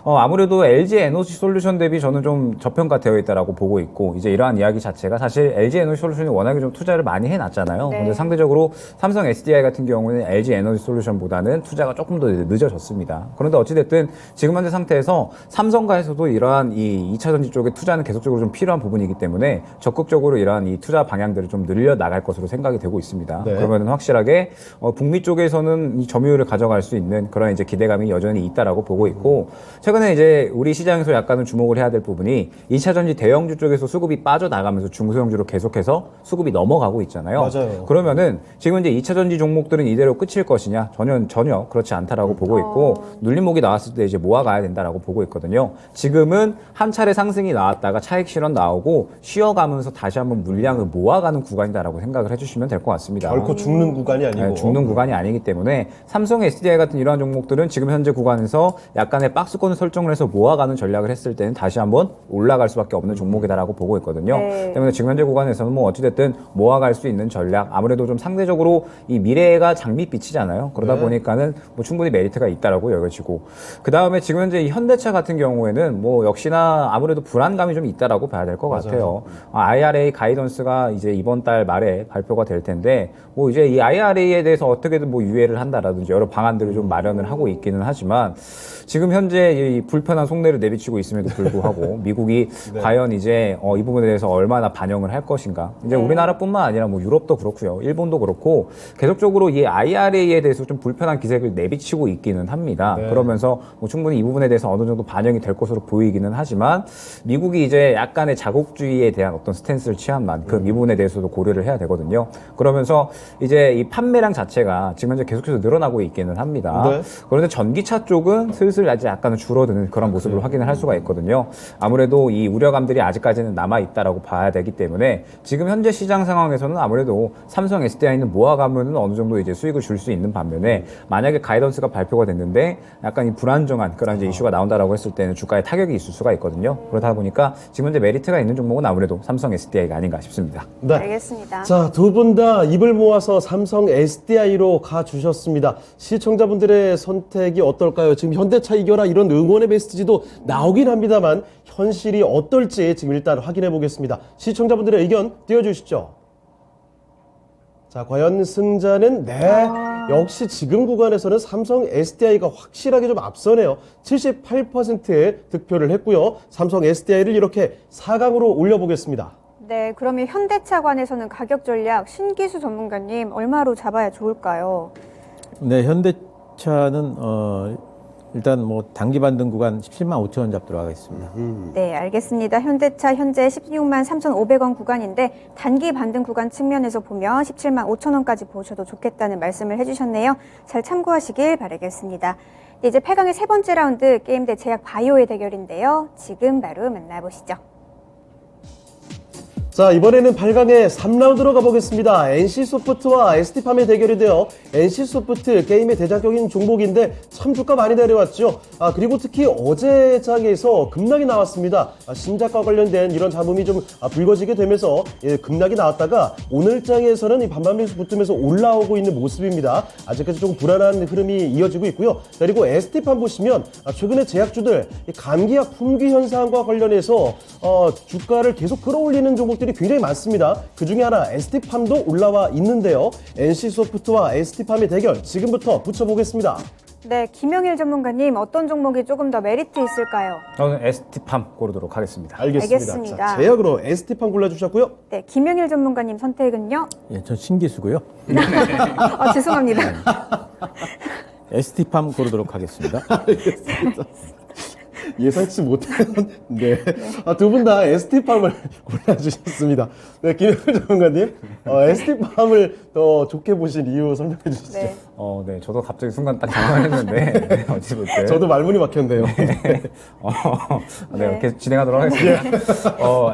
아무래도 LG 에너지 솔루션 대비 저는 좀 저평가되어 있다라고 보고 있고 이제 이러한 이야기 자체가 사실 LG 에너지 솔루션이 워낙에 좀 투자를 많이 해놨잖아요. 네. 근데 상대적으로 삼성 SDI 같은 경우는 LG 에너지 솔루션보다는 투자가 조금 더 늦어졌습니다. 그런데 어찌됐든 지금 현재 상태에서 삼성가에서도 이러한 이 2차 전지 쪽에 투자는 계속적으로 좀 필요한 부분이기 때문에 적극적으로 이러한 이 투자 방향들을 좀 늘려 나갈 것으로 생각이 되고 있습니다. 네. 그러면 확실하게 게 북미 쪽에서는 이 점유율을 가져갈 수 있는 그런 이제 기대감이 여전히 있다라고 보고 있고, 최근에 이제 우리 시장에서 약간은 주목을 해야 될 부분이 2차 전지 대형주 쪽에서 수급이 빠져나가면서 중소형주로 계속해서 수급이 넘어가고 있잖아요. 맞아요. 그러면은 지금 이제 2차 전지 종목들은 이대로 끝일 것이냐? 전혀 그렇지 않다라고 보고 있고, 눌림목이 나왔을 때 이제 모아가야 된다라고 보고 있거든요. 지금은 한 차례 상승이 나왔다가 차익 실현 나오고 쉬어가면서 다시 한번 물량을 모아가는 구간이다라고 생각을 해주시면 될 것 같습니다. 결코 죽는 구간이 아니고. 네, 죽는 구간이 아니기 때문에 삼성 SDI 같은 이러한 종목들은 지금 현재 구간에서 약간의 박스권을 설정을 해서 모아가는 전략을 했을 때는 다시 한번 올라갈 수밖에 없는 종목이다라고 보고 있거든요. 네. 때문에 지금 현재 구간에서는 뭐 어찌됐든 모아갈 수 있는 전략, 아무래도 좀 상대적으로 이 미래가 장밋빛이잖아요. 그러다 네. 보니까는 뭐 충분히 메리트가 있다라고 여겨지고, 그 다음에 지금 현재 이 현대차 같은 경우에는 뭐 역시나 아무래도 불안감이 좀 있다라고 봐야 될 것 같아요. IRA 가이던스가 이제 이번 달 말에 발표가 될 텐데, 뭐 이제 이 IRA에 대해서 어떻게든 뭐 유예를 한다라든지 여러 방안들을 좀 마련을 하고 있기는 하지만, 지금 현재 이 불편한 속내를 내비치고 있음에도 불구하고 미국이 과연 이제 이 부분에 대해서 얼마나 반영을 할 것인가. 이제 우리나라뿐만 아니라 뭐 유럽도 그렇고요, 일본도 그렇고 계속적으로 이 IRA에 대해서 좀 불편한 기색을 내비치고 있기는 합니다. 네. 그러면서 뭐 충분히 이 부분에 대해서 어느 정도 반영이 될 것으로 보이기는 하지만, 미국이 이제 약간의 자국주의에 대한 어떤 스탠스를 취한 만큼 이 부분에 대해서도 고려를 해야 되거든요. 그러면서 이제 이 판매량 자체가 지금 현재 계속해서 늘어나고 있기는 합니다. 네. 그런데 전기차 쪽은 슬슬 아직 약간은 줄어드는 그런 모습을 확인을 할 수가 있거든요. 아무래도 이 우려감들이 아직까지는 남아 있다라고 봐야 되기 때문에 지금 현재 시장 상황에서는 아무래도 삼성 SDI는 모아가면은 어느 정도 이제 수익을 줄 수 있는 반면에, 만약에 가이던스가 발표가 됐는데 약간 이 불안정한 그런 이제 이슈가 나온다라고 했을 때는 주가에 타격이 있을 수가 있거든요. 그러다 보니까 지금 현재 메리트가 있는 종목은 아무래도 삼성 SDI가 아닌가 싶습니다. 네. 알겠습니다. 자, 두 분 다 입을 모아서 삼성 SDI로 가주셨습니다. 시청자분들의 선택이 어떨까요? 지금 현대차 이겨라 이런 응원의 메시지도 나오긴 합니다만 현실이 어떨지 지금 일단 확인해 보겠습니다. 시청자분들의 의견 띄워주시죠. 자, 과연 승자는 역시 지금 구간에서는 삼성 SDI가 확실하게 좀 앞서네요. 78%의 득표를 했고요. 삼성 SDI를 이렇게 4강으로 올려보겠습니다. 네, 그러면 현대차관에서는 가격 전략 신기수 전문가님 얼마로 잡아야 좋을까요? 네, 현대차는 일단 뭐 단기 반등 구간 17만 5천 원 잡도록 하겠습니다. 네, 알겠습니다. 현대차 현재 16만 3,500원 구간인데 단기 반등 구간 측면에서 보면 17만 5천 원까지 보셔도 좋겠다는 말씀을 해주셨네요. 잘 참고하시길 바라겠습니다. 네, 이제 8강의 세 번째 라운드 게임대 제약 바이오의 대결인데요. 지금 바로 만나보시죠. 자, 이번에는 8강의 3라운드로 가보겠습니다. NC소프트와 ST팜의 대결이 되어 NC소프트 게임의 대장격인 종목인데 참 주가 많이 내려왔죠. 그리고 특히 어제 장에서 급락이 나왔습니다. 신작과 관련된 이런 잡음이 좀 불거지게 되면서 급락이 나왔다가 오늘 장에서는 이 반반 매수 붙으면서 올라오고 있는 모습입니다. 아직까지 조금 불안한 흐름이 이어지고 있고요. 그리고 ST팜 보시면 최근에 제약주들 감기약 품귀 현상과 관련해서 주가를 계속 끌어올리는 종목들이 굉장히 많습니다. 그 중에 하나 ST팜도 올라와 있는데요. NC소프트와 ST팜의 대결 지금부터 붙여보겠습니다. 네, 김영일 전문가님 어떤 종목이 조금 더 메리트 있을까요? 저는 ST팜 고르도록 하겠습니다. 알겠습니다. 자, 제약으로 ST팜 골라주셨고요. 네, 김영일 전문가님 선택은요? 예, 전 신기수고요. 죄송합니다. ST팜 고르도록 하겠습니다. 예상치 못한 두 분 다 ST팜을 골라주셨습니다. 네, 김영일 전문가님, ST팜을 더 좋게 보신 이유 설명해 주시죠. 네. 네, 저도 갑자기 순간 딱 당황했는데, 네, 어찌됐든. 저도 말문이 막혔네요. 네, 계속 진행하도록 하겠습니다.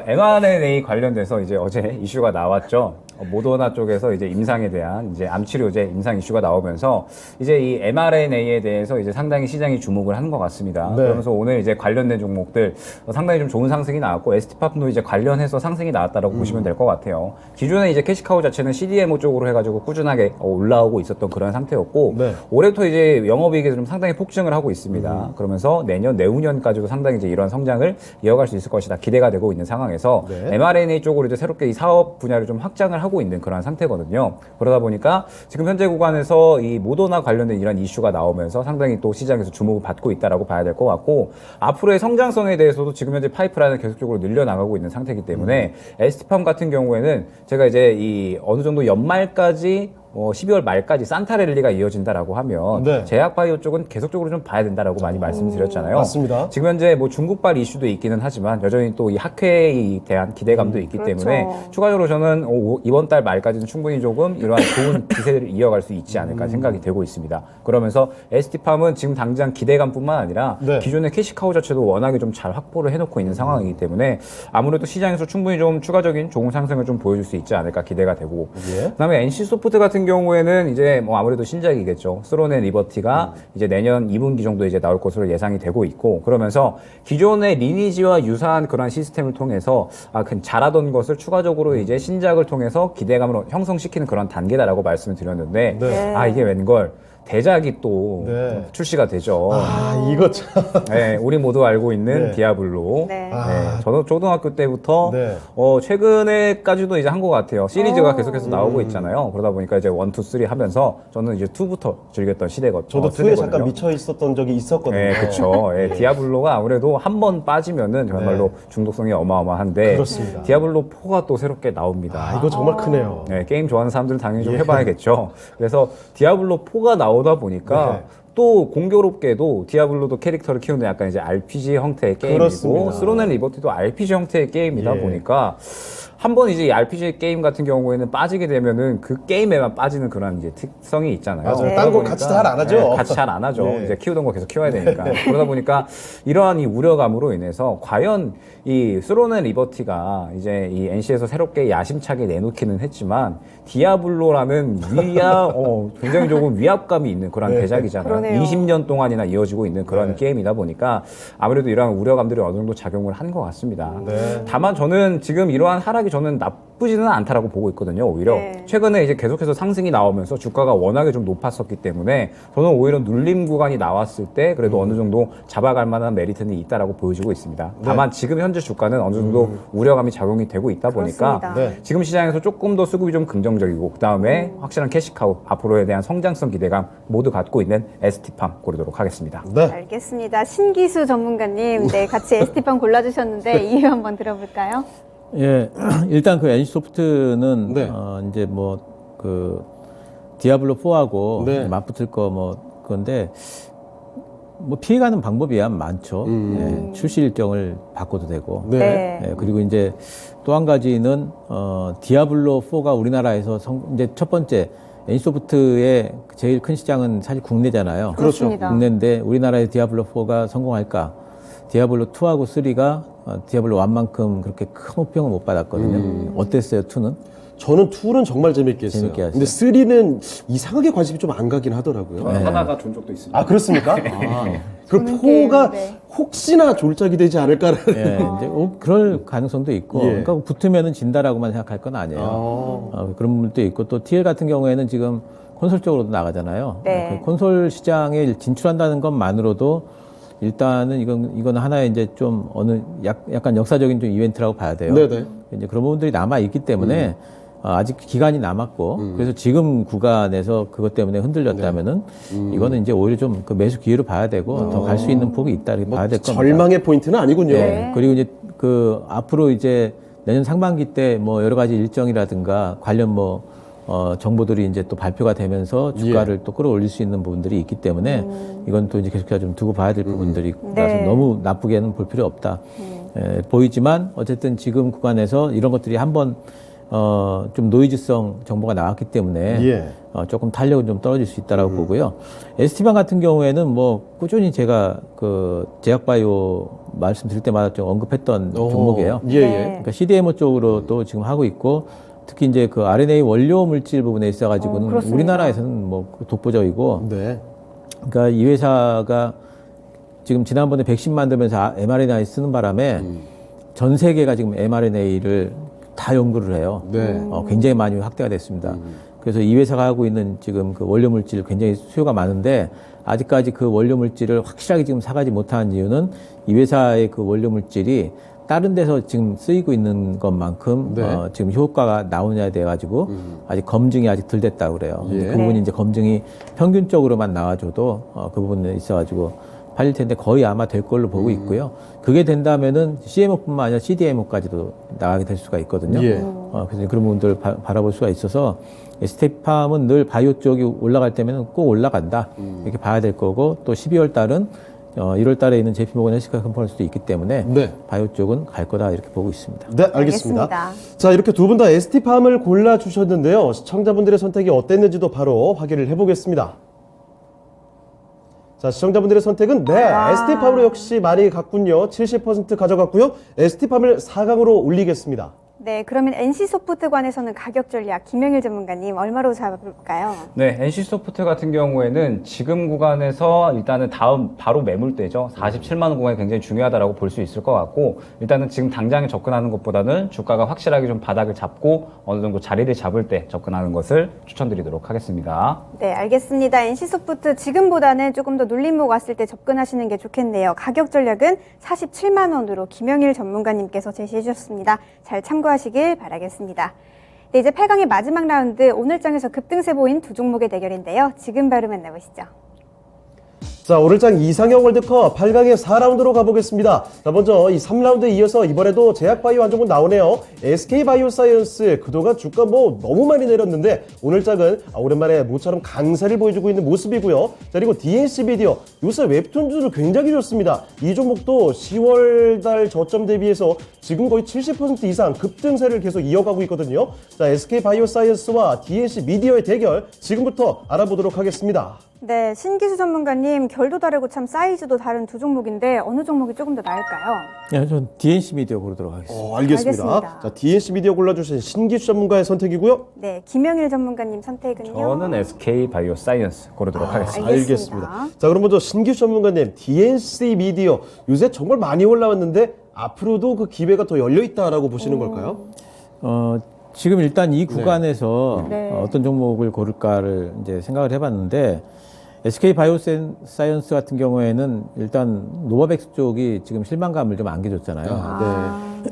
mRNA 관련돼서 이제 어제 이슈가 나왔죠. 모더나 쪽에서 이제 임상에 대한 이제 암치료제 임상 이슈가 나오면서 이제 이 mRNA에 대해서 이제 상당히 시장이 주목을 하는 것 같습니다. 네. 그러면서 오늘 이제 관련된 종목들 상당히 좀 좋은 상승이 나왔고 ST팜도 이제 관련해서 상승이 나왔다라고 보시면 될 것 같아요. 기존에 이제 캐시카우 자체는 CDMO 쪽으로 해가지고 꾸준하게 올라오고 있었던 그런 상태였고 네. 올해부터 이제 영업이익이 좀 상당히 폭증을 하고 있습니다. 그러면서 내년, 내후년까지도 상당히 이제 이런 성장을 이어갈 수 있을 것이다 기대가 되고 있는 상황에서 네. mRNA 쪽으로 이제 새롭게 이 사업 분야를 좀 확장을 하고 있는 그런 상태거든요. 그러다 보니까 지금 현재 구간에서 이 모더나 관련된 이런 이슈가 나오면서 상당히 또 시장에서 주목을 받고 있다라고 봐야 될 것 같고 앞으로의 성장성에 대해서도 지금 현재 파이프라인을 계속적으로 늘려나가고 있는 상태이기 때문에 ST팜 같은 경우에는 제가 이제 이 어느 정도 연말까지 12월 말까지 산타랠리가 이어진다라고 하면 네. 제약바이오 쪽은 계속적으로 좀 봐야 된다라고 많이 말씀드렸잖아요. 맞습니다. 지금 현재 뭐 중국발 이슈도 있기는 하지만 여전히 또 이 학회에 대한 기대감도 있기 그렇죠. 때문에 추가적으로 저는 이번 달 말까지는 충분히 조금 이러한 좋은 기세를 이어갈 수 있지 않을까 생각이 되고 있습니다. 그러면서 ST팜은 지금 당장 기대감뿐만 아니라 네. 기존의 캐시카우 자체도 워낙에 좀 잘 확보를 해놓고 있는 상황이기 때문에 아무래도 시장에서 충분히 좀 추가적인 좋은 상승을 좀 보여줄 수 있지 않을까 기대가 되고 예. 그다음에 NC소프트 같은 경우에는 이제 뭐 아무래도 신작이겠죠. 스론의 리버티가 이제 내년 2분기 정도 이제 나올 것으로 예상이 되고 있고 그러면서 기존의 리니지와 유사한 그런 시스템을 통해서 잘하던 것을 추가적으로 이제 신작을 통해서 기대감을 형성시키는 그런 단계다라고 말씀을 드렸는데 네. 이게 웬걸 대작이 또 네. 출시가 되죠. 이거 참. 네, 우리 모두 알고 있는 네. 디아블로. 네. 저도 초등학교 때부터 네. 최근에까지도 이제 한 것 같아요. 시리즈가 계속해서 나오고 있잖아요. 그러다 보니까 이제 1, 2, 3 하면서 저는 이제 2부터 즐겼던 시대거든요. 저도 2에 잠깐 미쳐 있었던 적이 있었거든요. 네, 그렇죠. 디아블로가 아무래도 한 번 빠지면은 정말로 네. 중독성이 어마어마한데 그렇습니다. 디아블로 4가 또 새롭게 나옵니다. 이거 정말 크네요. 네, 게임 좋아하는 사람들은 당연히 좀 예. 해봐야겠죠. 그래서 디아블로 4가 나오다 보니까 네. 또 공교롭게도 디아블로도 캐릭터를 키우는 약간 이제 RPG 형태의 게임이고 그렇습니다. 스론 앤 리버티도 RPG 형태의 게임이다 예. 보니까 한번 이제 이 RPG 게임 같은 경우에는 빠지게 되면은 그 게임에만 빠지는 그런 이제 특성이 있잖아요. 맞아요. 그러다 딴거 보니까 같이 잘 안 하죠. 네, 같이 잘 안 하죠. 예. 이제 키우던 거 계속 키워야 되니까. 그러다 보니까 이러한 이 우려감으로 인해서 과연 이 스론 앤 리버티가 이제 이 NC에서 새롭게 야심차게 내놓기는 했지만 디아블로라는 굉장히 조금 위압감이 있는 그런 네. 대작이잖아요. 그러네요. 20년 동안이나 이어지고 있는 그런 네. 게임이다 보니까 아무래도 이러한 우려감들이 어느 정도 작용을 한 것 같습니다. 네. 다만 저는 지금 이러한 하락이 저는 나쁘지는 않다라고 보고 있거든요. 오히려 네. 최근에 이제 계속해서 상승이 나오면서 주가가 워낙에 좀 높았었기 때문에 저는 오히려 눌림 구간이 나왔을 때 그래도 어느 정도 잡아갈 만한 메리트는 있다라고 보여지고 있습니다. 다만 지금 현재 주가는 어느 정도 우려감이 작용이 되고 있다 보니까 그렇습니다. 네. 지금 시장에서 조금 더 수급이 좀 긍정적이고 그 다음에 확실한 캐시카우 앞으로에 대한 성장성 기대감 모두 갖고 있는 ST팜 고르도록 하겠습니다. 네. 알겠습니다. 신기수 전문가님, 네, 같이 ST팜 골라주셨는데 이유 한번 들어볼까요? 예, 일단 그 NC소프트는 네. 이제 뭐 그 디아블로 4하고 네. 맞붙을 거 뭐 그건데 뭐 피해가는 방법이야 많죠. 예, 출시 일정을 바꿔도 되고. 네. 예, 그리고 이제 또 한 가지는 디아블로 4가 우리나라에서 이제 첫 번째 NC소프트의 제일 큰 시장은 사실 국내잖아요. 그렇습니다. 국내인데 우리나라의 디아블로 4가 성공할까? 디아블로 2하고 3가 디아블로 1만큼 그렇게 큰 호평을 못 받았거든요. 어땠어요, 2는? 저는 2는 정말 재밌게 했어요. 재밌게 했어요. 근데 3는 이상하게 관심이 좀 안 가긴 하더라고요. 하나가 준 적도 있습니다. 아, 그렇습니까? 그 재밌게 4가 했는데. 혹시나 졸작이 되지 않을까라는. 예, 이제 그럴 가능성도 있고, 예. 그러니까 붙으면은 진다라고만 생각할 건 아니에요. 그런 부분도 있고, 또 TL 같은 경우에는 지금 콘솔 쪽으로도 나가잖아요. 네. 그 콘솔 시장에 진출한다는 것만으로도 일단은 이건 하나의 이제 좀 약간 역사적인 좀 이벤트라고 봐야 돼요. 네네. 이제 그런 부분들이 남아 있기 때문에 아직 기간이 남았고 그래서 지금 구간에서 그것 때문에 흔들렸다면은 이거는 이제 오히려 좀 그 매수 기회로 봐야 되고 더 갈 수 있는 폭이 있다 이렇게 봐야 될 겁니다. 절망의 포인트는 아니군요. 네. 그리고 이제 그 앞으로 이제 내년 상반기 때 뭐 여러 가지 일정이라든가 관련 정보들이 이제 또 발표가 되면서 주가를 또 끌어올릴 수 있는 부분들이 있기 때문에 이건 또 이제 계속해서 좀 두고 봐야 될 부분들이 있라서 네. 너무 나쁘게는 볼 필요 없다. 보이지만 어쨌든 지금 구간에서 이런 것들이 한번 좀 노이즈성 정보가 나왔기 때문에 예. 조금 탄력은 좀 떨어질 수 있다라고 보고요. ST방 같은 경우에는 뭐 꾸준히 제가 그 제약바이오 말씀드릴 때마다 좀 언급했던 종목이에요. 예, 예. 네. 그러니까 CDMO 쪽으로도 지금 하고 있고 특히 이제 그 RNA 원료 물질 부분에 있어가지고는 그렇습니다. 우리나라에서는 뭐 독보적이고 네. 그러니까 이 회사가 지금 지난번에 백신 만들면서 mRNA 쓰는 바람에 전 세계가 지금 mRNA를 다 연구를 해요. 네. 굉장히 많이 확대가 됐습니다. 그래서 이 회사가 하고 있는 지금 그 원료 물질 굉장히 수요가 많은데 아직까지 그 원료 물질을 확실하게 지금 사가지 못한 이유는 이 회사의 그 원료 물질이 다른 데서 지금 쓰이고 있는 것만큼 네. 지금 효과가 나오냐에 대해 가지고 아직 검증이 아직 덜 됐다고 그래요. 근데 예. 그 부분이 이제 검증이 평균적으로만 나와줘도 그 부분에 있어가지고 팔릴 텐데 거의 아마 될 걸로 보고 있고요. 그게 된다면은 CMO뿐만 아니라 CDMO까지도 나가게 될 수가 있거든요. 예. 그래서 그런 부분들 바라볼 수가 있어서 ST팜은 늘 바이오 쪽이 올라갈 때면 꼭 올라간다 이렇게 봐야 될 거고 또 12월 달은 1월 달에 있는 JP모건 헬스케어 컴퍼니스도 있기 때문에 네. 바이오 쪽은 갈 거다 이렇게 보고 있습니다. 네, 알겠습니다. 알겠습니다. 자, 이렇게 두 분 다 ST팜을 골라주셨는데요. 시청자분들의 선택이 어땠는지도 바로 확인을 해보겠습니다. 자, 시청자분들의 선택은 ST팜으로 역시 많이 갔군요. 70% 가져갔고요. ST팜을 4강으로 올리겠습니다. 네, 그러면 NC소프트관에서는 가격 전략 김영일 전문가님 얼마로 잡을까요? 네, NC소프트 같은 경우에는 지금 구간에서 일단은 다음 바로 매물대죠. 47만 원 구간이 굉장히 중요하다고 볼 수 있을 것 같고 일단은 지금 당장에 접근하는 것보다는 주가가 확실하게 좀 바닥을 잡고 어느 정도 자리를 잡을 때 접근하는 것을 추천드리도록 하겠습니다. 네, 알겠습니다. NC소프트 지금보다는 조금 더 눌림목 왔을 때 접근하시는 게 좋겠네요. 가격 전략은 47만 원으로 김영일 전문가님께서 제시해 주셨습니다. 잘 참고하시길 바라겠습니다. 네, 이제 8강의 마지막 라운드 오늘 장에서 급등세 보인 두 종목의 대결인데요. 지금 바로 만나보시죠. 자, 오늘장 이상형 월드컵 8강의 4라운드로 가보겠습니다. 자, 먼저 이 3라운드에 이어서 이번에도 제약바이오 한 종목 나오네요. SK바이오사이언스 그동안 주가 너무 많이 내렸는데 오늘장은 오랜만에 모처럼 강세를 보여주고 있는 모습이고요. 자, 그리고 DNC 미디어 요새 웹툰주도 굉장히 좋습니다. 이 종목도 10월 달 저점 대비해서 지금 거의 70% 이상 급등세를 계속 이어가고 있거든요. 자, SK바이오사이언스와 DNC 미디어의 대결 지금부터 알아보도록 하겠습니다. 네, 신기수 전문가님 결도 다르고 참 사이즈도 다른 두 종목인데 어느 종목이 조금 더 나을까요? 네, 전 DNC 미디어 고르도록 하겠습니다. 알겠습니다. 알겠습니다. 자, DNC 미디어 골라주신 신기수 전문가의 선택이고요. 네, 김영일 전문가님 선택은요? 저는 SK바이오사이언스 고르도록 하겠습니다. 알겠습니다. 자, 그럼 먼저 신기수 전문가님, DNC 미디어 요새 정말 많이 올라왔는데 앞으로도 그 기회가 더 열려 있다라고 보시는 걸까요? 지금 일단 이 구간에서 네. 어떤 종목을 고를까를 이제 생각을 해봤는데 SK 바이오사이언스 같은 경우에는 일단 노바백스 쪽이 지금 실망감을 좀 안겨줬잖아요.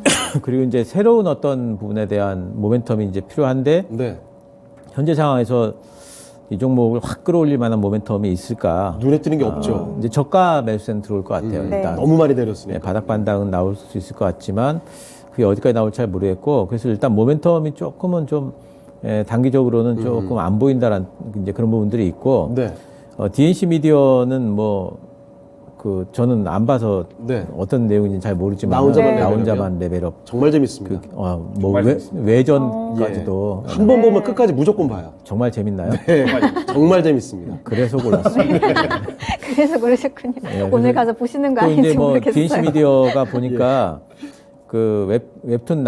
그리고 이제 새로운 어떤 부분에 대한 모멘텀이 이제 필요한데 네. 현재 상황에서 이 종목을 확 끌어올릴 만한 모멘텀이 있을까? 눈에 띄는 게 없죠. 이제 저가 매수세는 들어올 것 같아요. 네. 일단 너무 많이 내렸으니까. 네, 바닥 반등은 나올 수 있을 것 같지만 그게 어디까지 나올지 잘 모르겠고 그래서 일단 모멘텀이 조금은 좀 단기적으로는 조금 안 보인다라는 이제 그런 부분들이 있고 네. DNC 미디어는 저는 안 봐서 네. 어떤 내용인지 잘 모르지만 나 혼자만 나 레벨이요? 혼자만 레벨업 정말 재밌습니다. 외전까지도 한 번 보면 끝까지 무조건 봐요. 정말 재밌나요? 네. 정말 재밌습니다. 그래서 골랐습니다. 그래서 그러셨군요. 네, 오늘 가서 보시는 거 또 아닌지 이제 모르겠어요. DNC 미디어가 보니까 그 웹툰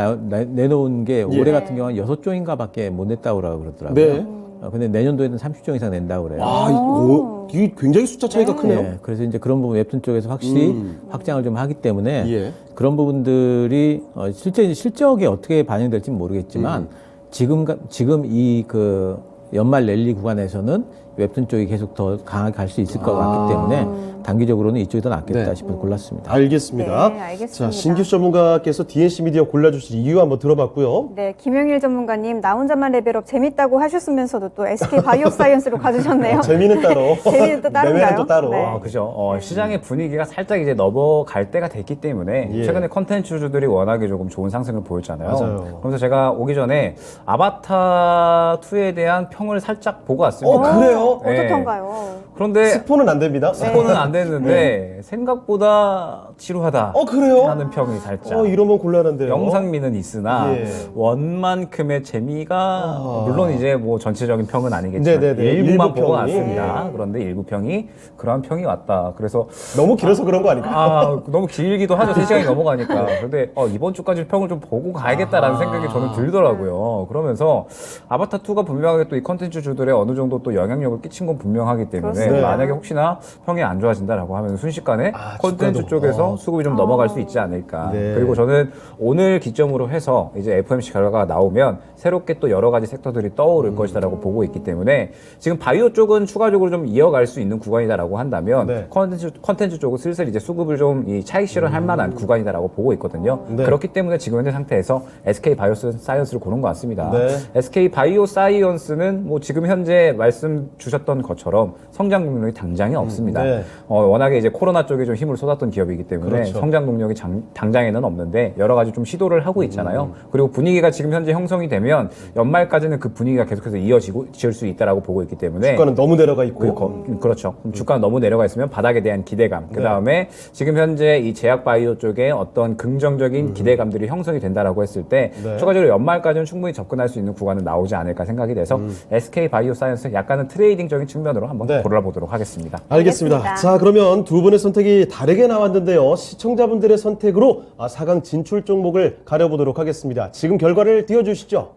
내놓은 게 올해 같은 경우는 6종인가 밖에 못 냈다고 그러더라고요. 네. 근데 내년도에는 30종 이상 낸다고 그래요. 이게 굉장히 숫자 차이가 크네요. 네, 그래서 이제 그런 부분 웹툰 쪽에서 확실히 확장을 좀 하기 때문에 예. 그런 부분들이 실제 실적에 어떻게 반영될지는 모르겠지만 지금 이 그 연말 랠리 구간에서는 웹툰 쪽이 계속 더 강하게 갈 수 있을 것 같기 때문에 단기적으로는 이쪽이 더 낫겠다 네. 싶어서 골랐습니다. 알겠습니다. 네, 알겠습니다. 자, 신기수 전문가께서 DNC 미디어 골라주신 이유 한번 들어봤고요. 네, 김영일 전문가님 나 혼자만 레벨업 재밌다고 하셨으면서도 또 SK 바이오사이언스로 가주셨네요. 재미는 따로. 재미는 또 따로인가요? 매매는 또 따로. 네. 그죠. 시장의 분위기가 살짝 이제 넘어갈 때가 됐기 때문에 예. 최근에 컨텐츠주들이 워낙에 조금 좋은 상승을 보였잖아요. 맞아요. 그래서 제가 오기 전에 아바타 2에 대한 평을 살짝 보고 왔습니다. 그래요? 네. 어떻던가요? 그런데 스포는 안 됩니다. 스포는 안 됐는데 생각보다 지루하다. 그래요? 하는 평이 살짝. 이러면 곤란한데요. 영상미는 있으나 예. 원만큼의 재미가 물론 이제 뭐 전체적인 평은 아니겠지만 네네네. 일부만 일부 보고 평이. 왔습니다. 그런데 일부 평이 그러한 평이 왔다. 그래서 너무 길어서 그런 거 아닐까? 너무 길기도 하죠. 3시간이 넘어가니까. 그런데 이번 주까지 평을 좀 보고 가야겠다라는 생각이 저는 들더라고요. 그러면서 아바타 2가 분명하게 또 이 컨텐츠 주들에 어느 정도 또 영향력을 끼친 건 분명하기 때문에 그렇습니다. 만약에 혹시나 평이 안 좋아진다라고 하면 순식간에 컨텐츠 주가도. 쪽에서 수급이 좀 넘어갈 수 있지 않을까. 네. 그리고 저는 오늘 기점으로 해서 이제 FOMC 결과가 나오면 새롭게 또 여러 가지 섹터들이 떠오를 것이다라고 보고 있기 때문에 지금 바이오 쪽은 추가적으로 좀 이어갈 수 있는 구간이다라고 한다면 네. 컨텐츠 쪽은 슬슬 이제 수급을 좀 이 차익 실현할 만한 구간이다라고 보고 있거든요. 네. 그렇기 때문에 지금 현재 상태에서 SK 바이오사이언스를 고른 것 같습니다. 네. SK 바이오사이언스는 뭐 지금 현재 말씀 주셨던 것처럼 성장 능력이 당장이 없습니다. 네. 워낙에 이제 코로나 쪽에 좀 힘을 쏟았던 기업이기 때문에 그렇죠. 성장 동력이 당장에는 없는데 여러 가지 좀 시도를 하고 있잖아요. 그리고 분위기가 지금 현재 형성이 되면 연말까지는 그 분위기가 계속해서 이어질 수 있다라고 보고 있기 때문에 주가는 너무 내려가 있고. 그렇죠. 그럼 주가가 너무 내려가 있으면 바닥에 대한 기대감, 그 다음에 지금 현재 이 제약바이오 쪽에 어떤 긍정적인 기대감들이 형성이 된다라고 했을 때 추가적으로 연말까지는 충분히 접근할 수 있는 구간은 나오지 않을까 생각이 돼서 SK 바이오사이언스 약간은 트레이딩적인 측면으로 한번 골라보도록 하겠습니다. 알겠습니다. 알겠습니다. 자, 그러면 두 분의 선택이 다르게 나왔는데요. 시청자분들의 선택으로 4강 진출 종목을 가려보도록 하겠습니다. 지금 결과를 띄워주시죠.